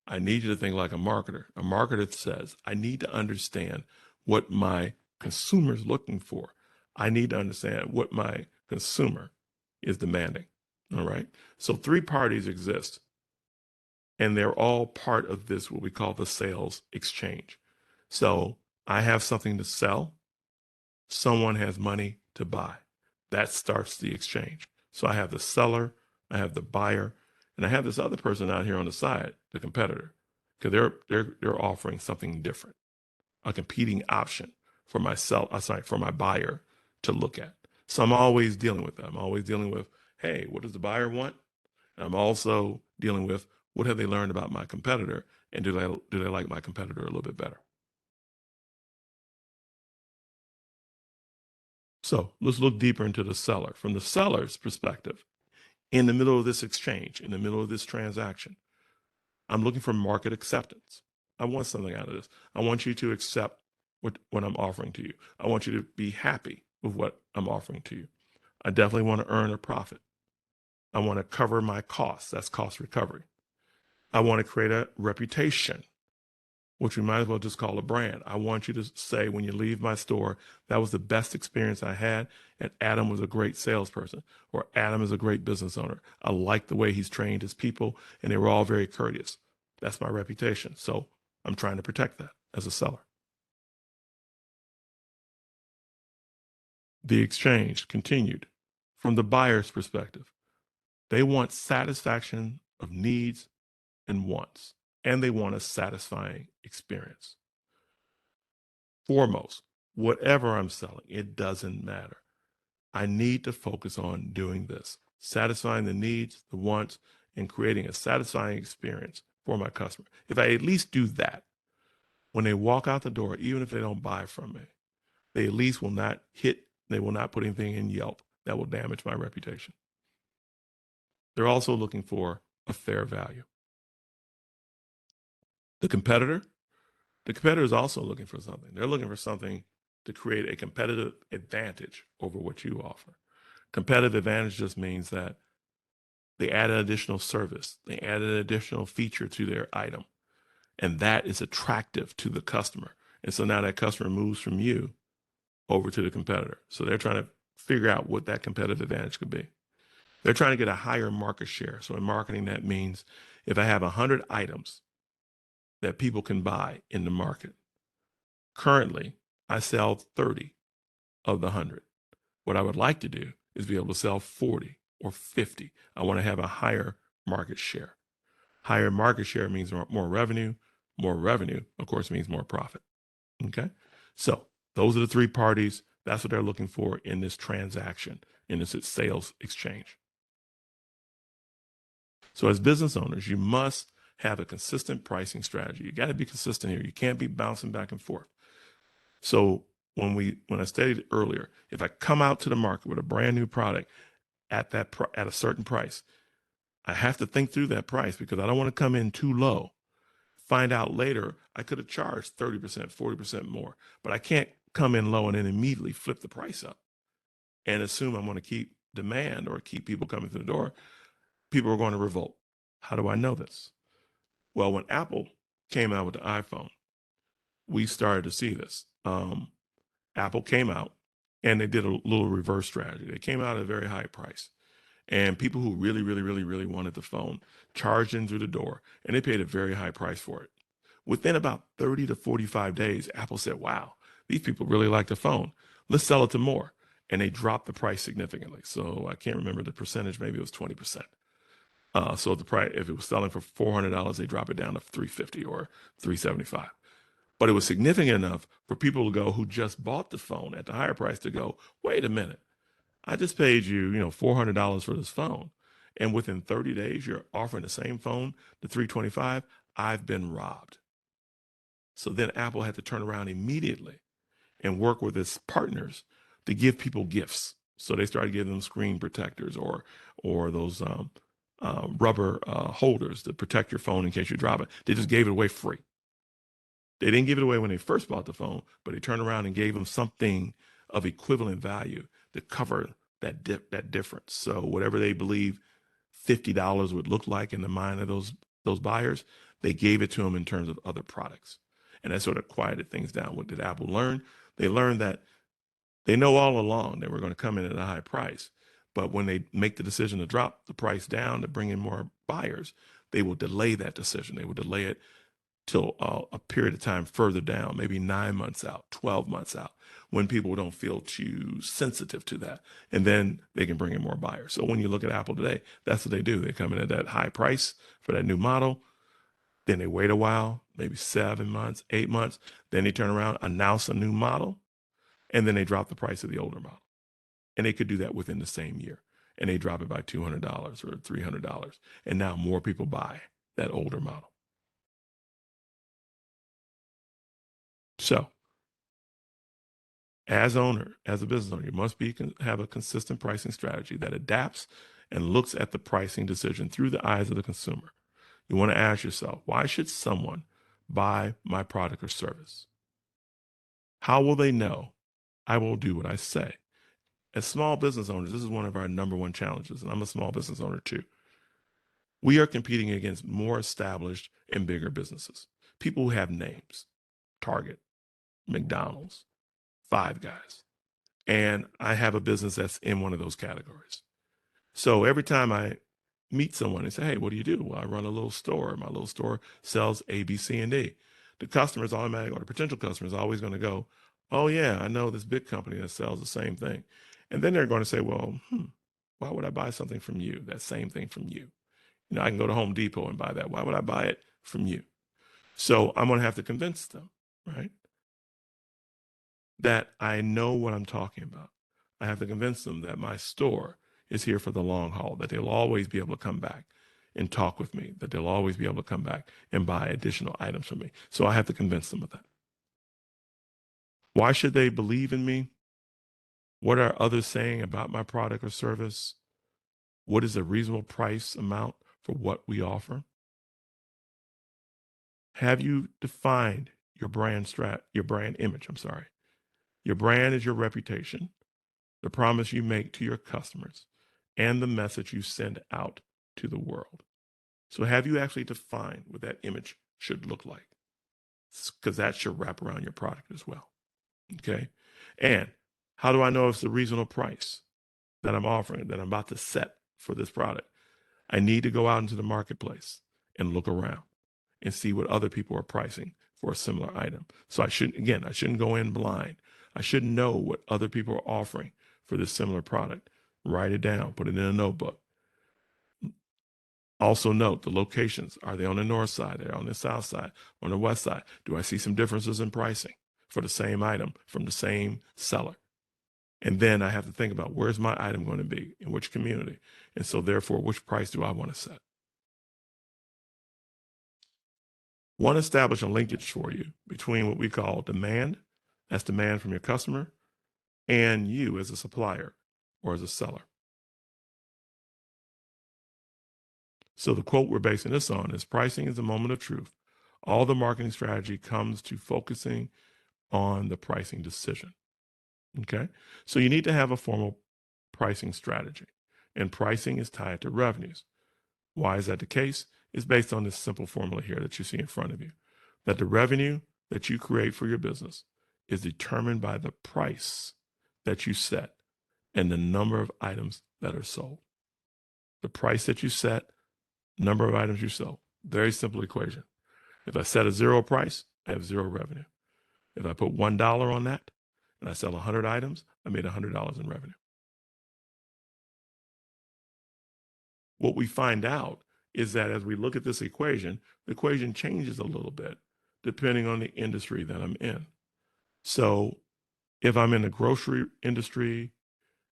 I need you to think like a marketer. A marketer says, I need to understand what my consumer is looking for. I need to understand what my consumer is demanding. All right. So 3 parties exist, and they're all part of this, what we call the sales exchange. So I have something to sell. Someone has money to buy. That starts the exchange. So I have the seller, I have the buyer, and I have this other person out here on the side, the competitor, because they're offering something different, a competing option for for my buyer to look at. So I'm always dealing with that. I'm always dealing with, hey, what does the buyer want? And I'm also dealing with what have they learned about my competitor, and do they like my competitor a little bit better? So let's look deeper into the seller. From the seller's perspective, in the middle of this exchange, in the middle of this transaction, I'm looking for market acceptance. I want something out of this. I want you to accept what I'm offering to you. I want you to be happy with what I'm offering to you. I definitely want to earn a profit. I want to cover my costs. That's cost recovery. I want to create a reputation, which we might as well just call a brand. I want you to say when you leave my store, that was the best experience I had, and Adam was a great salesperson, or Adam is a great business owner. I like the way he's trained his people, and they were all very courteous. That's my reputation. So I'm trying to protect that as a seller. The exchange continued. From the buyer's perspective, they want satisfaction of needs and wants, and they want a satisfying experience. Foremost, whatever I'm selling, it doesn't matter. I need to focus on doing this, satisfying the needs, the wants, and creating a satisfying experience for my customer. If I at least do that, when they walk out the door, even if they don't buy from me, they at least they will not put anything in Yelp that will damage my reputation. They're also looking for a fair value. The competitor, the competitor is also looking for something. They're looking for something to create a competitive advantage over what you offer. Competitive advantage just means that they add an additional service, they add an additional feature to their item, and that is attractive to the customer. And so now that customer moves from you over to the competitor. So they're trying to figure out what that competitive advantage could be. They're trying to get a higher market share. So in marketing, that means if I have 100 items that people can buy in the market, currently I sell 30 of the 100. What I would like to do is be able to sell 40 or 50. I want to have a higher market share. Higher market share means more revenue. More revenue, of course, means more profit. Okay. So those are the three parties. That's what they're looking for in this transaction, in this sales exchange. So as business owners, you must have a consistent pricing strategy. You got to be consistent here. You can't be bouncing back and forth. So when I stated earlier, if I come out to the market with a brand new product at a certain price, I have to think through that price because I don't want to come in too low. Find out later I could have charged 30%, 40% more, but I can't come in low and then immediately flip the price up and assume I'm going to keep demand or keep people coming through the door. People are going to revolt. How do I know this? Well, when Apple came out with the iPhone, we started to see this. Apple came out and they did a little reverse strategy. They came out at a very high price. And people who really, really, really, really wanted the phone charged in through the door, and they paid a very high price for it. Within about 30 to 45 days, Apple said, wow, these people really like the phone. Let's sell it to more. And they dropped the price significantly. So I can't remember the percentage, maybe it was 20%. So the price, if it was selling for $400, they drop it down to $350 or $375. But it was significant enough for people to go who just bought the phone at the higher price to go, wait a minute, I just paid you, $400 for this phone. And within 30 days, you're offering the same phone to $325. I've been robbed. So then Apple had to turn around immediately and work with its partners to give people gifts. So they started giving them screen protectors or those rubber holders to protect your phone in case you drop it. They just gave it away free. They didn't give it away when they first bought the phone, but they turned around and gave them something of equivalent value to cover that difference. So whatever they believe $50 would look like in the mind of those buyers, they gave it to them in terms of other products. And that sort of quieted things down. What did Apple learn? They learned that they know all along they were going to come in at a high price. But when they make the decision to drop the price down to bring in more buyers, they will delay that decision. They will delay it till a period of time further down, maybe 9 months out, 12 months out, when people don't feel too sensitive to that. And then they can bring in more buyers. So when you look at Apple today, that's what they do. They come in at that high price for that new model. Then they wait a while, maybe 7 months, 8 months. Then they turn around, announce a new model, and then they drop the price of the older model. And they could do that within the same year. And they drop it by $200 or $300. And now more people buy that older model. So as a business owner, you must have a consistent pricing strategy that adapts and looks at the pricing decision through the eyes of the consumer. You want to ask yourself, why should someone buy my product or service? How will they know I will do what I say? As small business owners, this is one of our number one challenges, and I'm a small business owner too. We are competing against more established and bigger businesses, people who have names, Target, McDonald's, Five Guys. And I have a business that's in one of those categories. So every time I meet someone and say, hey, what do you do? Well, I run a little store. My little store sells A, B, C, and D. The customer's automatic, or the potential customer is always going to go, oh, yeah, I know this big company that sells the same thing. And then they're going to say, well, why would I buy something from you, that same thing from you? I can go to Home Depot and buy that. Why would I buy it from you? So I'm going to have to convince them, right, that I know what I'm talking about. I have to convince them that my store is here for the long haul, that they'll always be able to come back and talk with me, that they'll always be able to come back and buy additional items from me. So I have to convince them of that. Why should they believe in me? What are others saying about my product or service? What is a reasonable price amount for what we offer? Have you defined your brand image? Your brand is your reputation, the promise you make to your customers, and the message you send out to the world. So have you actually defined what that image should look like? Because that should wrap around your product as well. Okay. And how do I know if it's a reasonable price that I'm offering, that I'm about to set for this product. I need to go out into the marketplace and look around and see what other people are pricing for a similar item. So I shouldn't go in blind. I should know what other people are offering for this similar product. Write it down, put it in a notebook. Also note the locations. Are they on the north side? Are they on the south side? On the west side? Do I see some differences in pricing for the same item from the same seller? And then I have to think about, where's my item going to be, in which community? And so therefore, which price do I want to set? Want to establish a linkage for you between what we call demand, that's demand from your customer, and you as a supplier or as a seller. So the quote we're basing this on is, pricing is the moment of truth. All the marketing strategy comes to focusing on the pricing decision. Okay. So you need to have a formal pricing strategy, and pricing is tied to revenues. Why is that the case? It's based on this simple formula here that you see in front of you, that the revenue that you create for your business is determined by the price that you set and the number of items that are sold. The price that you set, number of items you sold. Very simple equation. If I set a zero price, I have zero revenue. If I put $1 on that and I sell 100 items, I made $100 in revenue. What we find out is that as we look at this equation, the equation changes a little bit depending on the industry that I'm in. So if I'm in the grocery industry,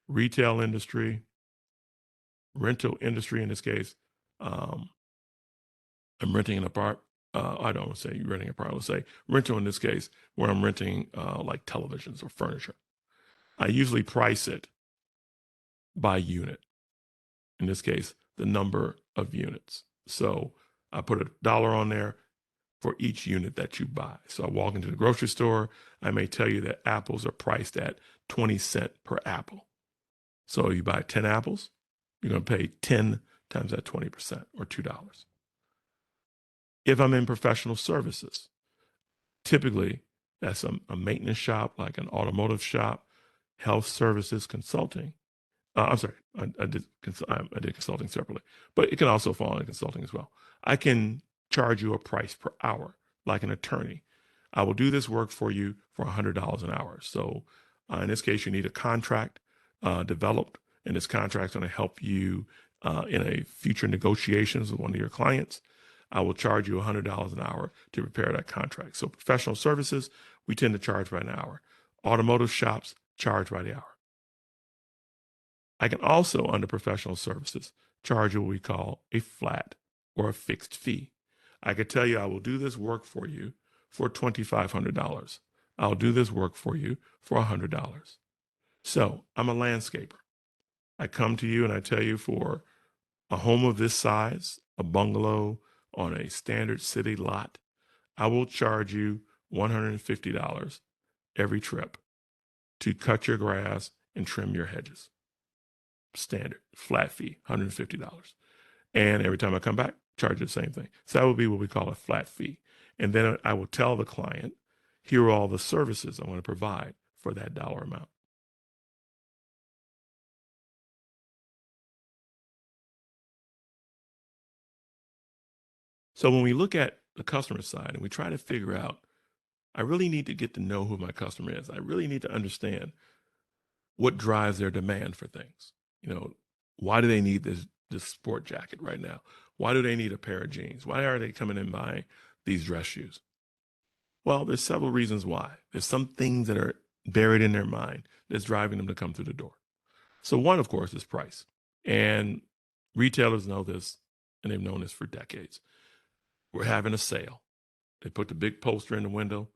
retail industry, rental industry in this case, I'm renting an apartment. I don't want to say renting an apartment. Let's say rental in this case, where I'm renting like televisions or furniture. I usually price it by unit. In this case, the number of units. So I put $1 on there for each unit that you buy. So I walk into the grocery store, I may tell you that apples are priced at 20 cents per apple. So you buy 10 apples, you're going to pay 10 times that 20% or $2. If I'm in professional services, typically that's a maintenance shop, like an automotive shop, health services, consulting. I'm sorry, I did consulting separately, but it can also fall into consulting as well. I can charge you a price per hour, like an attorney. I will do this work for you for $100 an hour. So in this case, you need a contract developed, and this contract is going to help you in a future negotiations with one of your clients. I will charge you $100 an hour to prepare that contract. So professional services, we tend to charge by an hour. Automotive shops charge by the hour. I can also, under professional services, charge what we call a flat or a fixed fee. I could tell you I will do this work for you for $2,500. I'll do this work for you for $100. So I'm a landscaper. I come to you and I tell you, for a home of this size, a bungalow on a standard city lot, I will charge you $150 every trip to cut your grass and trim your hedges. Standard, flat fee, $150. And every time I come back, charge the same thing. So that would be what we call a flat fee. And then I will tell the client, here are all the services I want to provide for that dollar amount. So when we look at the customer side and we try to figure out, I really need to get to know who my customer is. I really need to understand what drives their demand for things. Why do they need this sport jacket right now? Why do they need a pair of jeans? Why are they coming in buying these dress shoes? Well, there's several reasons why. There's some things that are buried in their mind that's driving them to come through the door. So one, of course, is price. And retailers know this, and they've known this for decades. We're having a sale. They put the big poster in the window,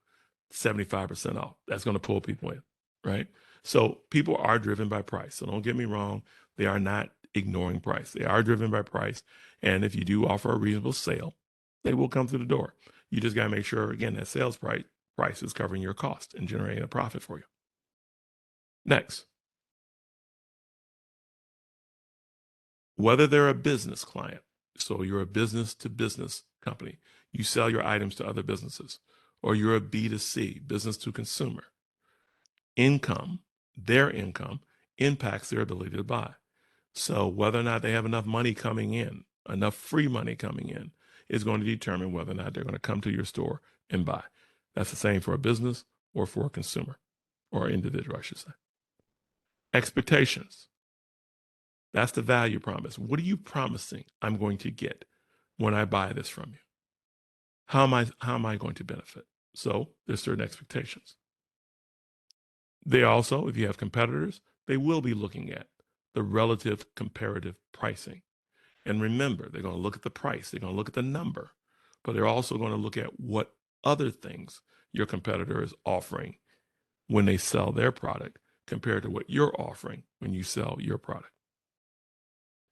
75% off. That's going to pull people in, right? So people are driven by price. So don't get me wrong. They are not ignoring price. They are driven by price. And if you do offer a reasonable sale, they will come through the door. You just got to make sure, again, that sales price is covering your cost and generating a profit for you. Next, whether they're a business client, so you're a business to business company, you sell your items to other businesses, or you're a B2C, business to consumer, their income impacts their ability to buy. So whether or not they have enough money coming in, enough free money coming in, is going to determine whether or not they're going to come to your store and buy. That's the same for a business or for a consumer or individual, I should say. Expectations. That's the value promise. What are you promising I'm going to get when I buy this from you? How am I going to benefit? So there's certain expectations. They also, if you have competitors, they will be looking at the relative comparative pricing. And remember, they're going to look at the price, they're going to look at the number, but they're also going to look at what other things your competitor is offering when they sell their product compared to what you're offering when you sell your product.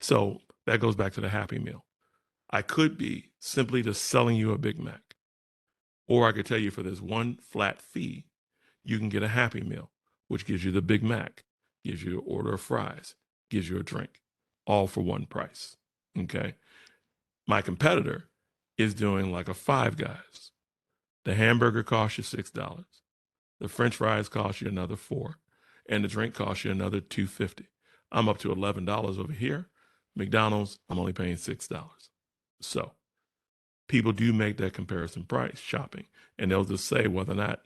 So that goes back to the Happy Meal. I could be simply just selling you a Big Mac, or I could tell you for this one flat fee, you can get a Happy Meal, which gives you the Big Mac, gives you an order of fries, gives you a drink, all for one price. Okay. My competitor is doing like a Five Guys. The hamburger costs you $6. The French fries cost you another $4, and the drink costs you another $2.50. I'm up to $11 over here. McDonald's, I'm only paying $6. So people do make that comparison price shopping, and they'll just say whether or not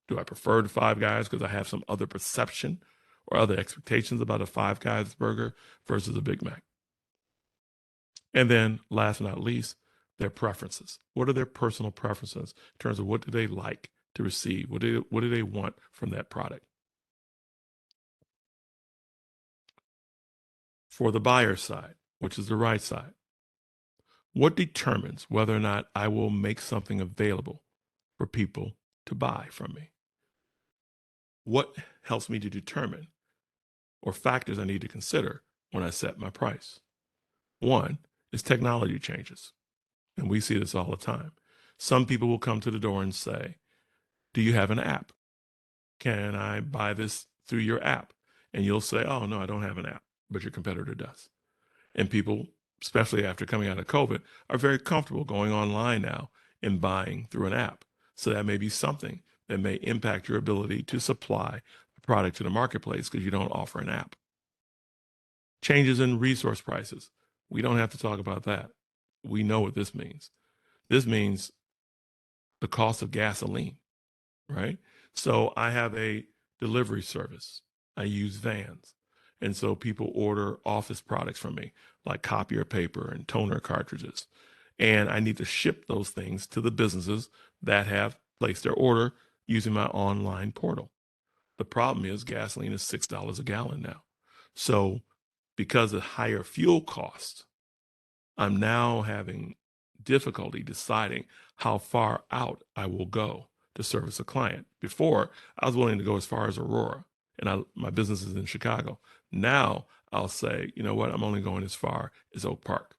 do I prefer the Five Guys because I have some other perception or other expectations about a Five Guys burger versus a Big Mac. And then last but not least, their preferences. What are their personal preferences in terms of what do they like to receive? What do they want from that product? For the buyer side, which is the right side, what determines whether or not I will make something available for people to buy from me? What helps me to determine or factors I need to consider when I set my price? One is technology changes, and we see this all the time. Some people will come to the door and say, do you have an app? Can I buy this through your app? And you'll say, oh, no, I don't have an app, but your competitor does. And people, especially after coming out of COVID, are very comfortable going online now and buying through an app. So that may be something that may impact your ability to supply a product to the marketplace because you don't offer an app. Changes in resource prices. We don't have to talk about that. We know what this means. This means the cost of gasoline, right? So I have a delivery service. I use vans. And so people order office products from me, like copier paper and toner cartridges. And I need to ship those things to the businesses that have placed their order using my online portal. The problem is gasoline is $6 a gallon now. So because of higher fuel costs, I'm now having difficulty deciding how far out I will go to service a client. Before, I was willing to go as far as Aurora, and my business is in Chicago. Now I'll say, you know what, I'm only going as far as Oak Park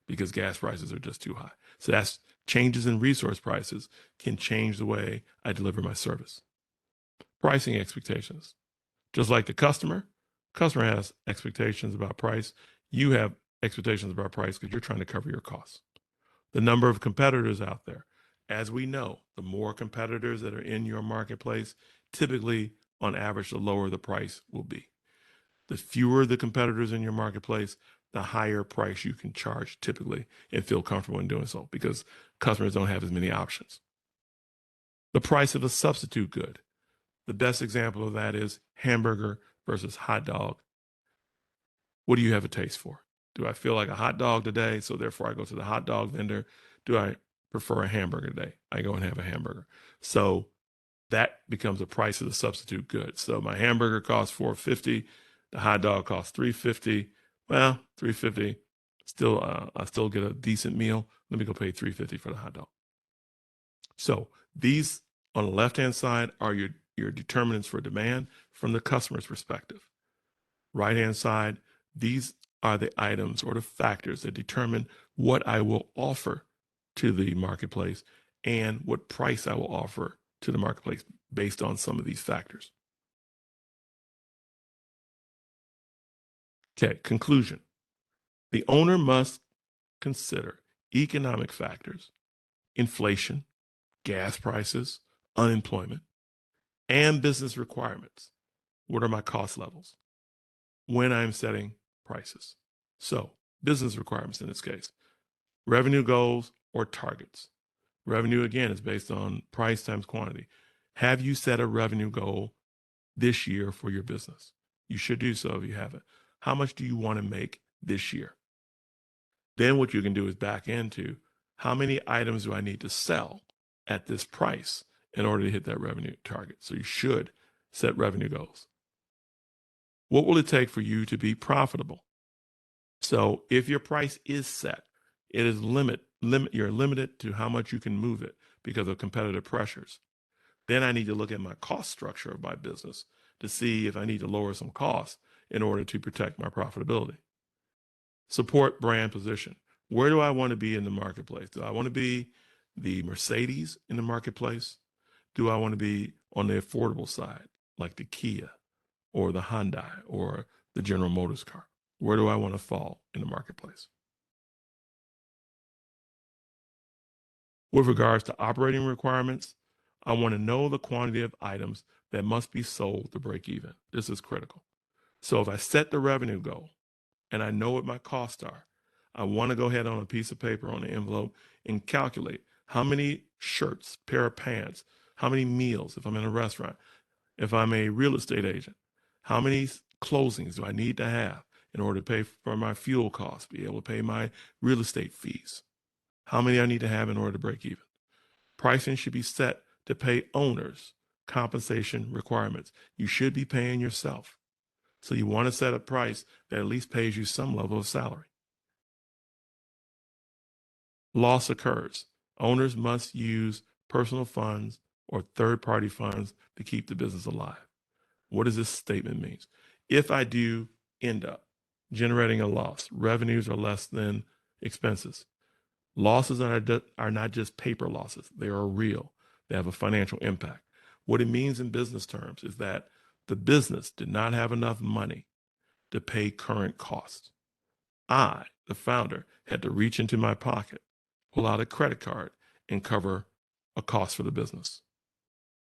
because gas prices are just too high. So that's changes in resource prices can change the way I deliver my service. Pricing expectations. Just like the customer has expectations about price. You have expectations about price because you're trying to cover your costs. The number of competitors out there. As we know, the more competitors that are in your marketplace, typically, on average, the lower the price will be. The fewer the competitors in your marketplace, the higher price you can charge typically and feel comfortable in doing so because customers don't have as many options. The price of a substitute good. The best example of that is hamburger versus hot dog. What do you have a taste for? Do I feel like a hot dog today? So therefore I go to the hot dog vendor. Do I prefer a hamburger today? I go and have a hamburger. So that becomes the price of the substitute good. So my hamburger costs $4.50. The hot dog costs $3.50. Well, $3.50. Still, I still get a decent meal. Let me go pay $3.50 for the hot dog. So these on the left-hand side are your determinants for demand from the customer's perspective. Right-hand side, these are the items or the factors that determine what I will offer to the marketplace and what price I will offer to the marketplace based on some of these factors. Okay, conclusion. The owner must consider economic factors, inflation, gas prices, unemployment, and business requirements. What are my cost levels when I'm setting prices? So, business requirements in this case, revenue goals or targets. Revenue, again, is based on price times quantity. Have you set a revenue goal this year for your business? You should do so if you haven't. How much do you want to make this year? Then what you can do is back into how many items do I need to sell at this price in order to hit that revenue target? So you should set revenue goals. What will it take for you to be profitable? So if your price is set, it is you're limited to how much you can move it because of competitive pressures. Then I need to look at my cost structure of my business to see if I need to lower some costs in order to protect my profitability. Support brand position. Where do I want to be in the marketplace? Do I want to be the Mercedes in the marketplace? Do I want to be on the affordable side, like the Kia or the Hyundai or the General Motors car? Where do I want to fall in the marketplace? With regards to operating requirements, I want to know the quantity of items that must be sold to break even. This is critical. So if I set the revenue goal and I know what my costs are, I want to go ahead on a piece of paper on the envelope and calculate how many shirts, pair of pants, how many meals, if I'm in a restaurant, if I'm a real estate agent, how many closings do I need to have in order to pay for my fuel costs, be able to pay my real estate fees? How many I need to have in order to break even? Pricing should be set to pay owners compensation requirements. You should be paying yourself. So you want to set a price that at least pays you some level of salary. Loss occurs. Owners must use personal funds or third-party funds to keep the business alive. What does this statement mean? If I do end up generating a loss, revenues are less than expenses. Losses are not just paper losses. They are real. They have a financial impact. What it means in business terms is that the business did not have enough money to pay current costs. I, the founder, had to reach into my pocket, pull out a credit card, and cover a cost for the business.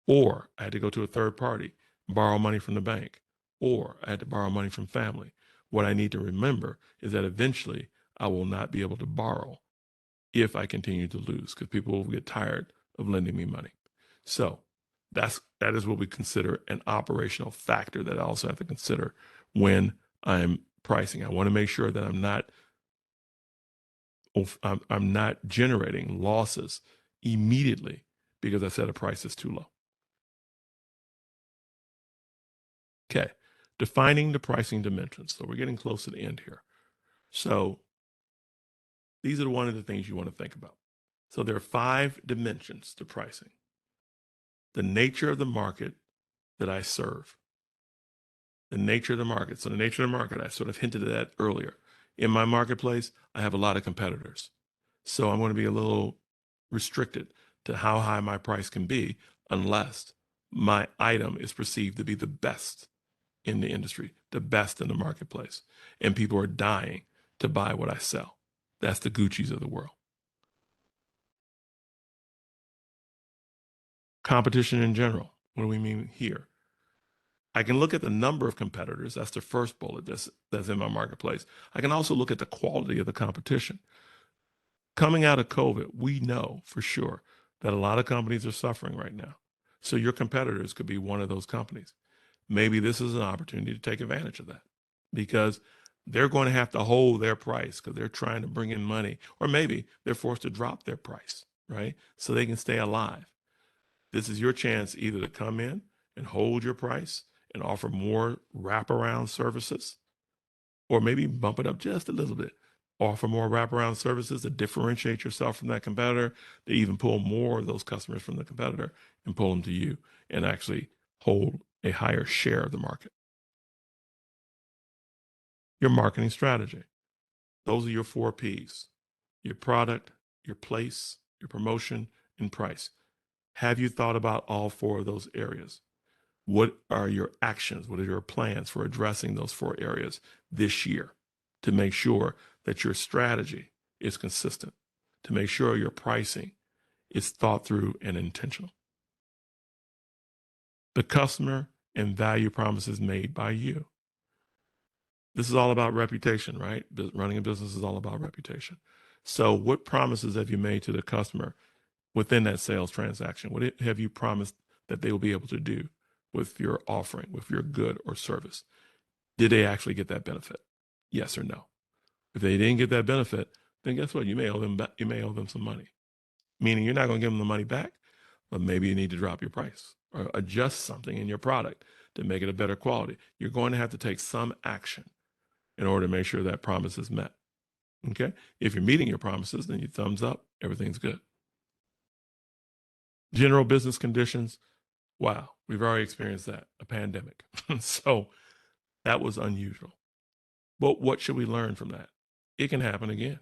Or I had to go to a third party, borrow money from the bank, or I had to borrow money from family. What I need to remember is that eventually I will not be able to borrow if I continue to lose, because people will get tired of lending me money. So that is what we consider an operational factor that I also have to consider when I'm pricing. I want to make sure that I'm not generating losses immediately because I set a price that's too low. Okay, defining the pricing dimensions. So we're getting close to the end here. So these are one of the things you want to think about. So there are 5 dimensions to pricing. The nature of the market that I serve. The nature of the market. So the nature of the market, I sort of hinted at that earlier. In my marketplace, I have a lot of competitors. So I'm going to be a little restricted to how high my price can be unless my item is perceived to be the best in the industry, the best in the marketplace. And people are dying to buy what I sell. That's the Gucci's of the world. Competition in general. What do we mean here? I can look at the number of competitors. That's the first bullet that's in my marketplace. I can also look at the quality of the competition. Coming out of COVID, we know for sure that a lot of companies are suffering right now. So your competitors could be one of those companies. Maybe this is an opportunity to take advantage of that because they're going to have to hold their price because they're trying to bring in money, or maybe they're forced to drop their price, right? So they can stay alive. This is your chance either to come in and hold your price and offer more wraparound services, or maybe bump it up just a little bit. Offer more wraparound services to differentiate yourself from that competitor, to even pull more of those customers from the competitor and pull them to you and actually hold a higher share of the market. Your marketing strategy. Those are your 4 Ps: your product, your place, your promotion, and price. Have you thought about all 4 of those areas? What are your actions? What are your plans for addressing those 4 areas this year to make sure that your strategy is consistent, to make sure your pricing is thought through and intentional? The customer and value promises made by you. This is all about reputation, right? Running a business is all about reputation. So what promises have you made to the customer within that sales transaction? What have you promised that they will be able to do with your offering, with your good or service? Did they actually get that benefit? Yes or no? If they didn't get that benefit, then guess what? You may owe them you may owe them some money. Meaning you're not going to give them the money back, but maybe you need to drop your price or adjust something in your product to make it a better quality. You're going to have to take some action in order to make sure that promise is met. Okay? If you're meeting your promises, then you thumbs up, everything's good. General business conditions, wow, we've already experienced that, a pandemic. So that was unusual. But what should we learn from that? It can happen again.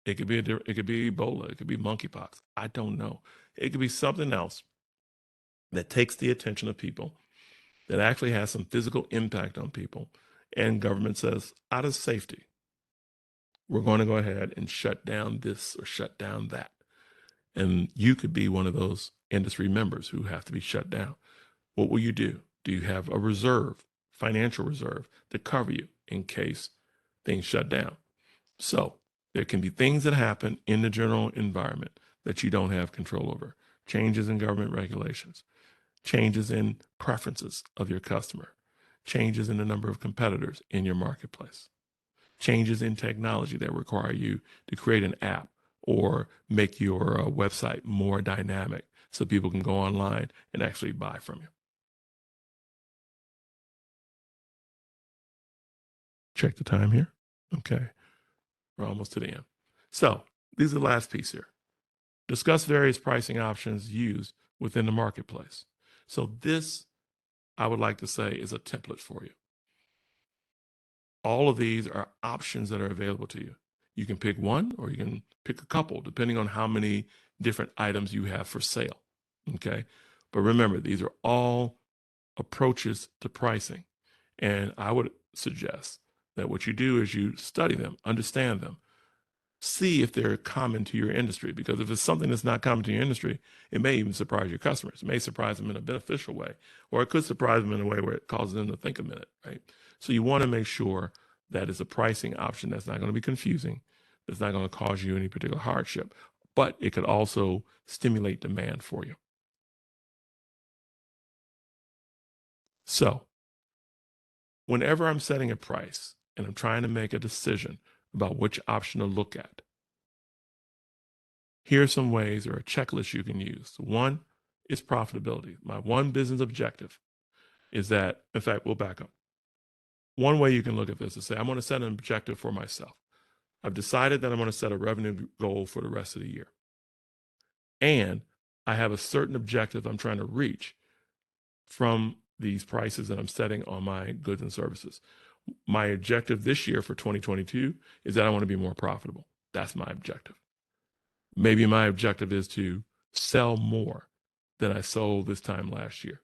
It could be it could be Ebola, it could be monkeypox. I don't know. It could be something else that takes the attention of people, that actually has some physical impact on people, and government says, out of safety, we're going to go ahead and shut down this or shut down that. And you could be one of those industry members who have to be shut down. What will you do? Do you have a reserve, financial reserve, to cover you in case things shut down? So there can be things that happen in the general environment that you don't have control over. Changes in government regulations, changes in preferences of your customer, changes in the number of competitors in your marketplace, changes in technology that require you to create an app or make your website more dynamic so people can go online and actually buy from you. Check the time here. Okay, we're almost to the end. So these are the last piece here. Discuss various pricing options used within the marketplace. So this, I would like to say, is a template for you. All of these are options that are available to you. You can pick one or you can pick a couple, depending on how many different items you have for sale. Okay. But remember, these are all approaches to pricing. And I would suggest that what you do is you study them, understand them, see if they're common to your industry. Because if it's something that's not common to your industry, it may even surprise your customers. It may surprise them in a beneficial way, or it could surprise them in a way where it causes them to think a minute, right? So you want to make sure that it's a pricing option that's not going to be confusing, that's not going to cause you any particular hardship, but it could also stimulate demand for you. So whenever I'm setting a price and I'm trying to make a decision about which option to look at, here are some ways or a checklist you can use. One is profitability. My one business objective is that, in fact, we'll back up. One way you can look at this is say, I'm going to set an objective for myself. I've decided that I'm going to set a revenue goal for the rest of the year. And I have a certain objective I'm trying to reach from these prices that I'm setting on my goods and services. My objective this year for 2022 is that I want to be more profitable. That's my objective. Maybe my objective is to sell more than I sold this time last year.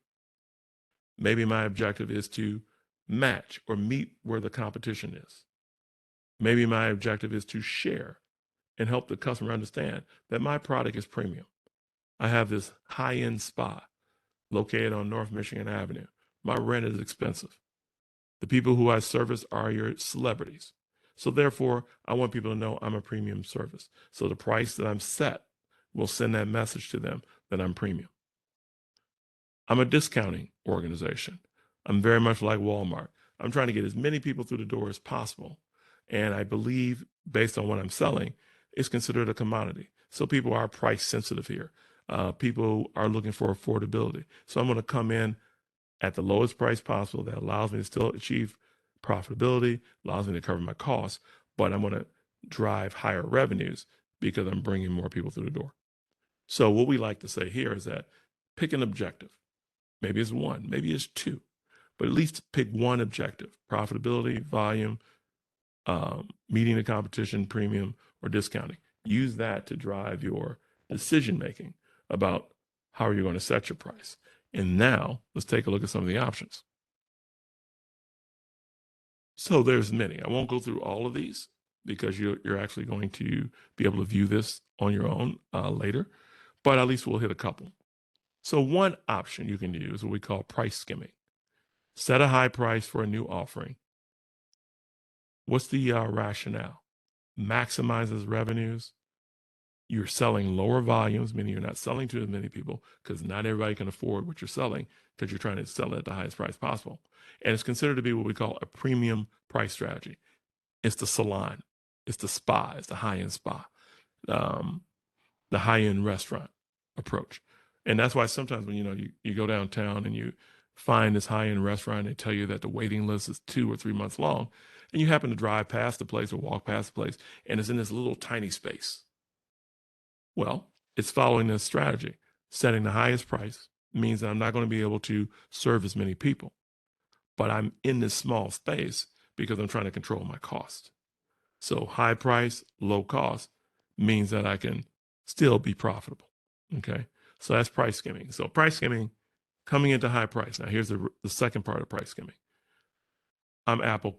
Maybe my objective is to match or meet where the competition is. Maybe my objective is to share and help the customer understand that my product is premium. I have this high-end spa located on North Michigan Avenue. My rent is expensive. The people who I service are your celebrities. So therefore, I want people to know I'm a premium service. So the price that I'm set will send that message to them that I'm premium. I'm a discounting organization. I'm very much like Walmart. I'm trying to get as many people through the door as possible. And I believe, based on what I'm selling, it's considered a commodity. So people are price sensitive here. People are looking for affordability. So I'm going to come in at the lowest price possible that allows me to still achieve profitability, allows me to cover my costs, but I'm going to drive higher revenues because I'm bringing more people through the door. So what we like to say here is that pick an objective. Maybe it's one, maybe it's two, but at least pick one objective: profitability, volume, meeting the competition, premium, or discounting. Use that to drive your decision making about how you're going to set your price. And now let's take a look at some of the options. So there's many. I won't go through all of these because you're actually going to be able to view this on your own later, but at least we'll hit a couple. So one option you can do is what we call price skimming. Set a high price for a new offering What's the rationale? Maximizes revenues. You're selling lower volumes, meaning you're not selling to as many people because not everybody can afford what you're selling because you're trying to sell it at the highest price possible. And it's considered to be what we call a premium price strategy. It's the salon, it's the spa, it's the high-end spa, um, the high-end restaurant approach. And that's why sometimes when you go downtown and you find this high-end restaurant, they tell you that the waiting list is 2 or 3 months long, and you happen to drive past the place or walk past the place, and it's in this little tiny space. Well, it's following this strategy. Setting the highest price means that I'm not going to be able to serve as many people, but I'm in this small space because I'm trying to control my cost. So high price, low cost means that I can still be profitable. Okay. So that's price skimming. So price skimming coming into high price. Now here's the second part of price skimming. I'm Apple.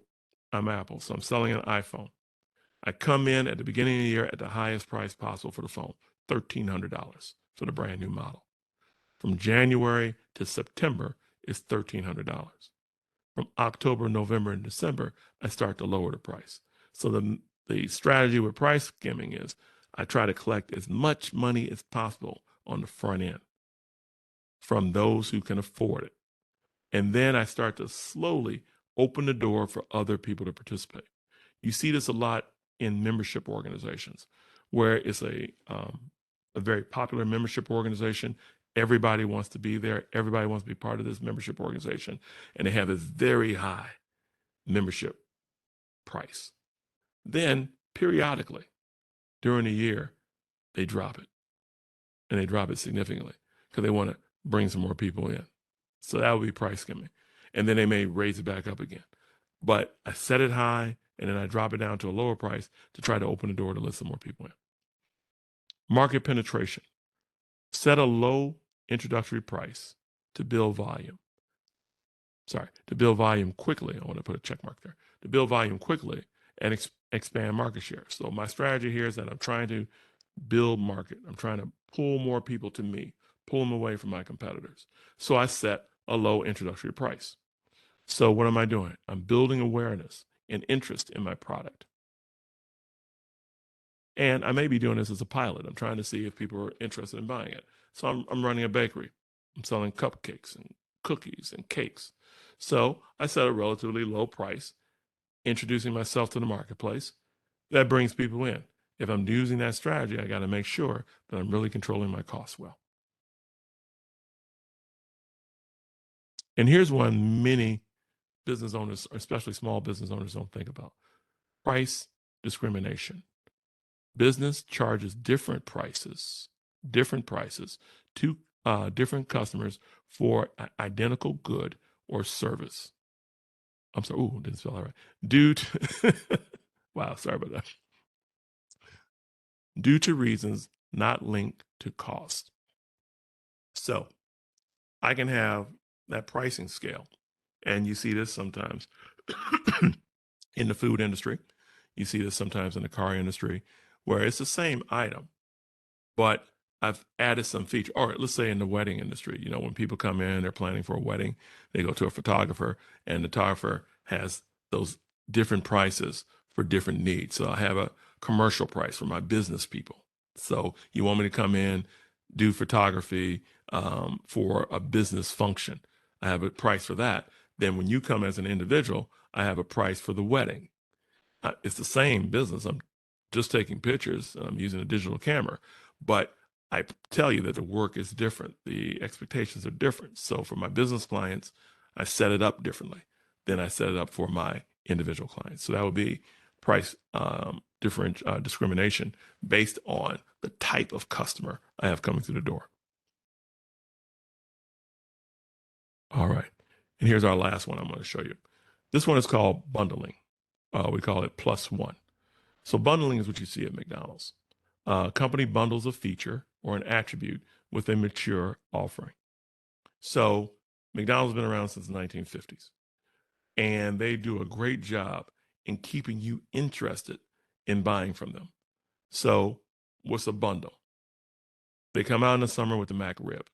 I'm Apple. So I'm selling an iPhone. I come in at the beginning of the year at the highest price possible for the phone, $1,300 for the brand new model. From January to September is $1,300. From October, November, and December, I start to lower the price. So the strategy with price skimming is I try to collect as much money as possible on the front end from those who can afford it. And then I start to slowly open the door for other people to participate. You see this a lot in membership organizations where it's a very popular membership organization. Everybody wants to be there. Everybody wants to be part of this membership organization. And they have this very high membership price. Then periodically during the year, they drop it, and they drop it significantly because they want to bring some more people in. So that would be price skimming. And then they may raise it back up again. But I set it high and then I drop it down to a lower price to try to open the door to let some more people in. Market penetration. Set a low introductory price to build volume. Sorry, to build volume quickly. I want to put a check mark there. To build volume quickly and expand market share. So my strategy here is that I'm trying to build market. I'm trying to pull more people to me, pull them away from my competitors. So I set a low introductory price. So what am I doing? I'm building awareness and interest in my product. And I may be doing this as a pilot. I'm trying to see if people are interested in buying it. So I'm running a bakery. I'm selling cupcakes and cookies and cakes. So I set a relatively low price, introducing myself to the marketplace. That brings people in. If I'm using that strategy, I got to make sure that I'm really controlling my costs well. And here's one many business owners, especially small business owners, don't think about: price discrimination. Business charges different prices to different customers for an identical good or service. I'm sorry, didn't spell that right. Due to, wow, sorry about that. Due to reasons not linked to cost. So I can have that pricing scale, and you see this sometimes in the food industry. You see this sometimes in the car industry, where it's the same item, but I've added some feature. Or let's say in the wedding industry, when people come in, they're planning for a wedding, they go to a photographer, and the photographer has those different prices for different needs. So I have a commercial price for my business people. So you want me to come in, do photography for a business function. I have a price for that. Then when you come as an individual, I have a price for the wedding. It's the same business. I'm just taking pictures. I'm using a digital camera, but I tell you that the work is different. The expectations are different. So for my business clients, I set it up differently than I set it up for my individual clients. So that would be price discrimination based on the type of customer I have coming through the door. All right. And here's our last one I'm going to show you. This one is called bundling. We call it plus one. So bundling is what you see at McDonald's. Company bundles a feature or an attribute with a mature offering. So McDonald's has been around since the 1950s, and they do a great job in keeping you interested in buying from them. So what's a bundle? They come out in the summer with the Mac rib.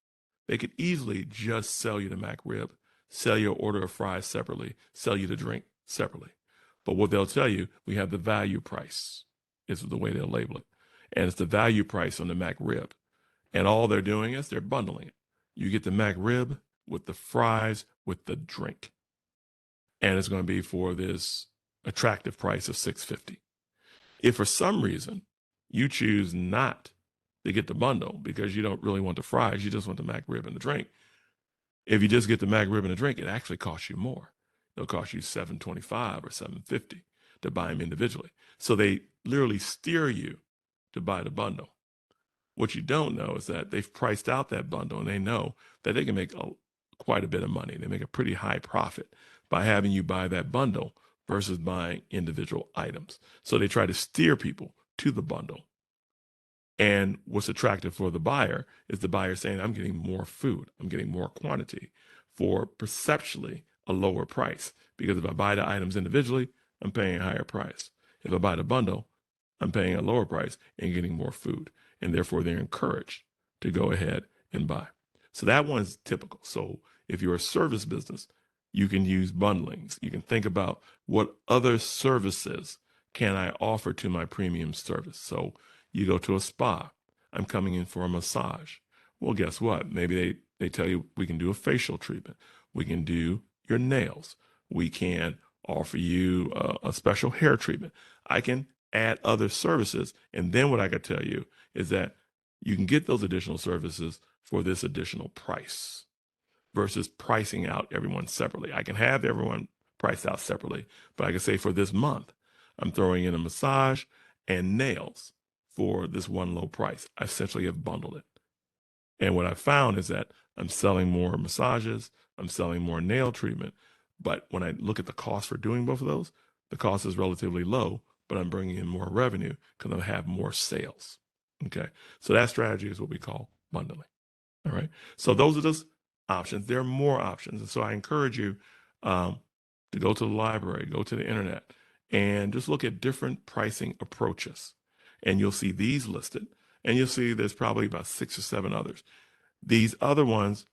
They could easily just sell you the Mac rib, sell you an order of fries separately, sell you the drink separately. But what they'll tell you, we have the value price, is the way they'll label it. And it's the value price on the Mac rib. And all they're doing is they're bundling it. You get the Mac rib with the fries with the drink. And it's going to be for this attractive price of $6.50. If for some reason you choose not to get the bundle because you don't really want the fries, you just want the Mac rib and the drink. If you just get the Mac rib and the drink, it actually costs you more. It'll cost you $7.25 or $7.50 to buy them individually. So they literally steer you to buy the bundle. What you don't know is that they've priced out that bundle and they know that they can make quite a bit of money. They make a pretty high profit by having you buy that bundle versus buying individual items. So they try to steer people to the bundle. And what's attractive for the buyer is the buyer saying, I'm getting more food, I'm getting more quantity for perceptually a lower price. Because if I buy the items individually, I'm paying a higher price. If I buy the bundle, I'm paying a lower price and getting more food. And therefore, they're encouraged to go ahead and buy. So that one's typical. So if you're a service business, you can use bundlings. You can think about what other services can I offer to my premium service. So you go to a spa. I'm coming in for a massage. Well, guess what? Maybe they tell you we can do a facial treatment. We can do your nails. We can offer you a special hair treatment. I can add other services. And then what I could tell you is that you can get those additional services for this additional price versus pricing out everyone separately. I can have everyone priced out separately, but I can say for this month, I'm throwing in a massage and nails for this one low price. I essentially have bundled it. And what I found is that I'm selling more massages, I'm selling more nail treatment. But when I look at the cost for doing both of those, the cost is relatively low, but I'm bringing in more revenue because I have more sales. Okay. So that strategy is what we call bundling. All right. So those are just options. There are more options. And so I encourage you to go to the library, go to the internet, and just look at different pricing approaches. And you'll see these listed. And you'll see there's probably about 6 or 7 others. These other ones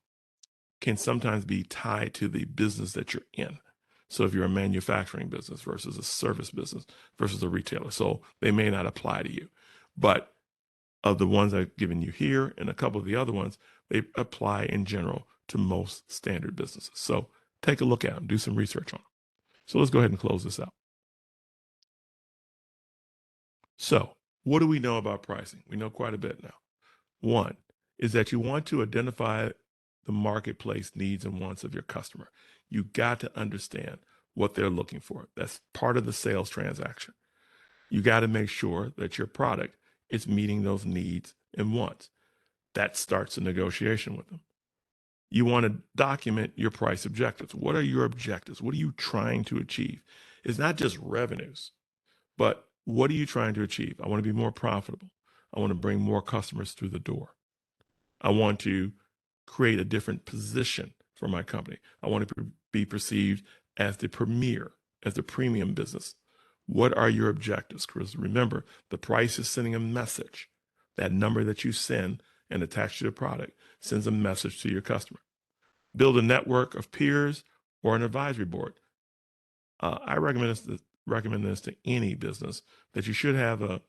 can sometimes be tied to the business that you're in. So if you're a manufacturing business versus a service business versus a retailer, so they may not apply to you. But of the ones I've given you here and a couple of the other ones, they apply in general to most standard businesses. So take a look at them, do some research on them. So let's go ahead and close this out. So what do we know about pricing? We know quite a bit now. One is that you want to identify the marketplace needs and wants of your customer. You got to understand what they're looking for. That's part of the sales transaction. You got to make sure that your product is meeting those needs and wants. That starts a negotiation with them. You want to document your price objectives. What are your objectives? What are you trying to achieve? It's not just revenues, but what are you trying to achieve? I want to be more profitable. I want to bring more customers through the door. I want to create a different position for my company. I want to be perceived as the premier, as the premium business. What are your objectives? Because remember, the price is sending a message. That number that you send and attach to the product sends a message to your customer. Build a network of peers or an advisory board. I recommend this to any business, that you should have a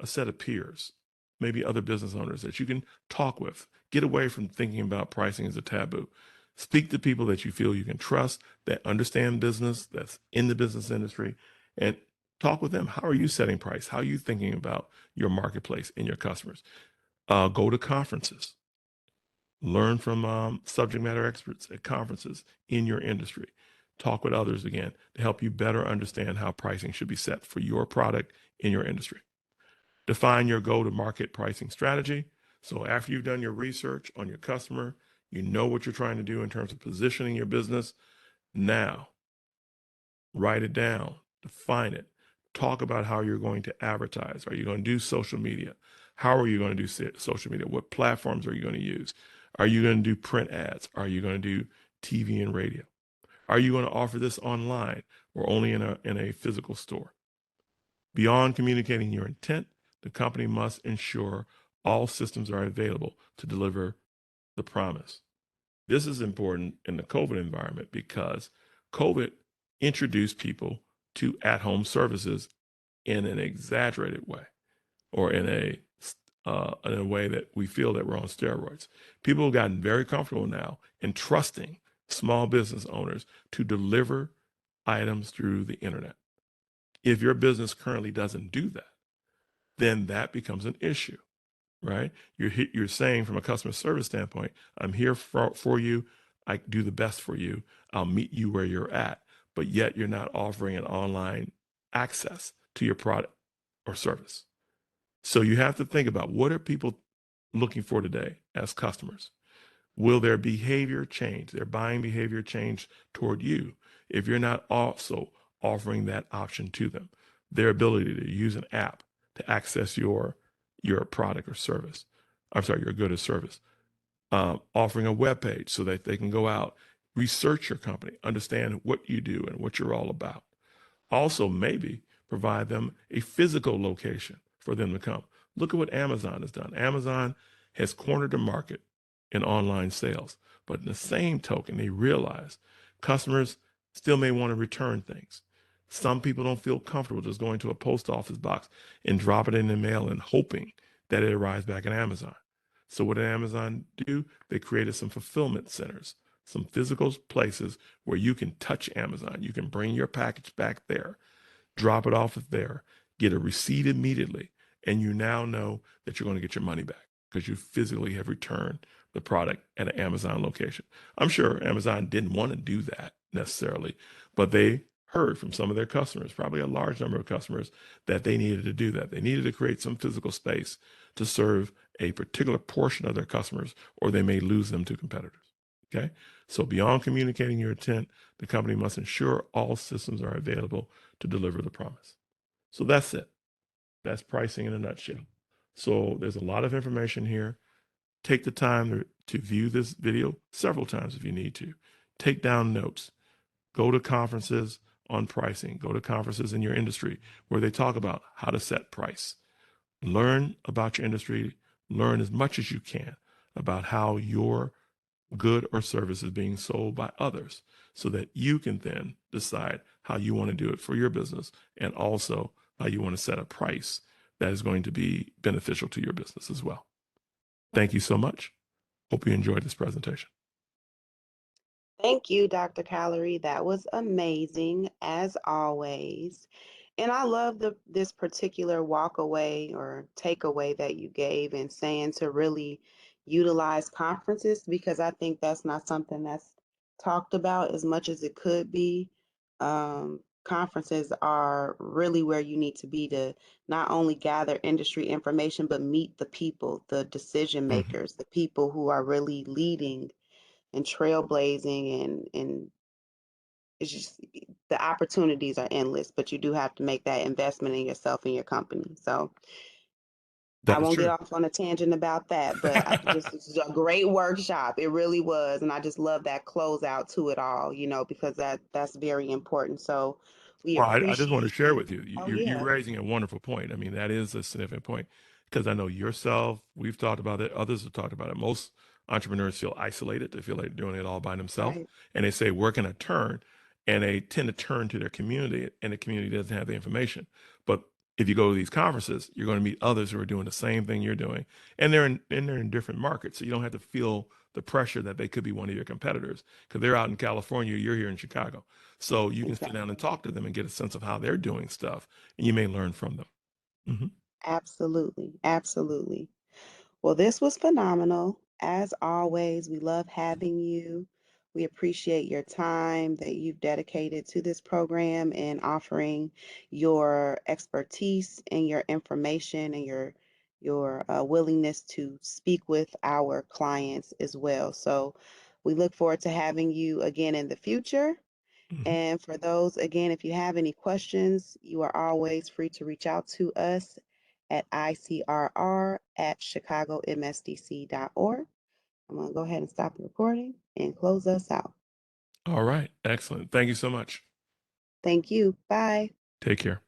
set of peers, maybe other business owners that you can talk with. Get away from thinking about pricing as a taboo. Speak to people that you feel you can trust, that understand business, that's in the business industry, and talk with them. How are you setting price? How are you thinking about your marketplace and your customers? Go to conferences. Learn from subject matter experts at conferences in your industry. Talk with others again to help you better understand how pricing should be set for your product in your industry. Define your go-to-market pricing strategy. So after you've done your research on your customer, you know what you're trying to do in terms of positioning your business. Now, write it down, define it, talk about how you're going to advertise. Are you going to do social media? How are you going to do social media? What platforms are you going to use? Are you going to do print ads? Are you going to do TV and radio? Are you going to offer this online or only in a physical store? Beyond communicating your intent, the company must ensure all systems are available to deliver the promise. This is important in the COVID environment because COVID introduced people to at-home services in an exaggerated way, or in a way that we feel that we're on steroids. People have gotten very comfortable now in trusting small business owners to deliver items through the internet. If your business currently doesn't do that, then that becomes an issue, right? You're saying from a customer service standpoint, I'm here for you. I do the best for you. I'll meet you where you're at, but yet you're not offering an online access to your product or service. So you have to think about, what are people looking for today as customers? Will their behavior change, their buying behavior change toward you if you're not also offering that option to them? Their ability to use an app to access your product or service. I'm sorry, your good or service. Offering a web page so that they can go out, research your company, understand what you do and what you're all about. Also, maybe provide them a physical location for them to come. Look at what Amazon has done. Amazon has cornered the market in online sales, but in the same token, they realize customers still may want to return things. Some people don't feel comfortable just going to a post office box and drop it in the mail and hoping that it arrives back at Amazon. So what did Amazon do? They created some fulfillment centers, some physical places where you can touch Amazon. You can bring your package back there, drop it off there, get a receipt immediately, and you now know that you're going to get your money back because you physically have returned the product at an Amazon location. I'm sure Amazon didn't want to do that necessarily, but they heard from some of their customers, probably a large number of customers, that they needed to do that. They needed to create some physical space to serve a particular portion of their customers, or they may lose them to competitors. Okay. So beyond communicating your intent, the company must ensure all systems are available to deliver the promise. So that's it. That's pricing in a nutshell. So there's a lot of information here. Take the time to view this video several times if you need to. Take down notes. Go to conferences on pricing. Go to conferences in your industry where they talk about how to set price. Learn about your industry. Learn as much as you can about how your good or service is being sold by others, so that you can then decide how you want to do it for your business, and also how you want to set a price that is going to be beneficial to your business as well. Thank you so much. Hope you enjoyed this presentation. Thank you, Dr. Calorie. That was amazing, as always. And I love this particular walk away or takeaway that you gave, and saying to really utilize conferences, because I think that's not something that's talked about as much as it could be. Conferences are really where you need to be to not only gather industry information, but meet the people, the decision makers, the people who are really leading and trailblazing, and it's just, the opportunities are endless, but you do have to make that investment in yourself and your company. So I That is won't get true. off on a tangent about that, but this is a great workshop. It really was, and I just love that closeout to it all, because that's very important. So we Well, I just want to appreciate share you. with you. Oh You're yeah, raising a wonderful point. I mean, that is a significant point, because I know yourself, we've talked about it, others have talked about it. Most entrepreneurs feel isolated. They feel like doing it all by themselves. right, And they say, where can I turn? And they tend to turn to their community, and the community doesn't have the information. But if you go to these conferences, you're going to meet others who are doing the same thing you're doing. And they're in different markets. So you don't have to feel the pressure that they could be one of your competitors, because they're out in California, you're here in Chicago. So you can sit down and exactly. talk to them and get a sense of how they're doing stuff, and you may learn from them. Hmm. Absolutely, absolutely. Well, this was phenomenal. As always, we love having you. We appreciate your time that you've dedicated to this program, and offering your expertise and your information, and your willingness to speak with our clients as well. So we look forward to having you again in the future. Hmm. And for those, again, if you have any questions, you are always free to reach out to us at icrr@chicagomsdc.org. I'm going to go ahead and stop the recording and close us out. All right. Excellent. Thank you so much. Thank you. Bye. Take care.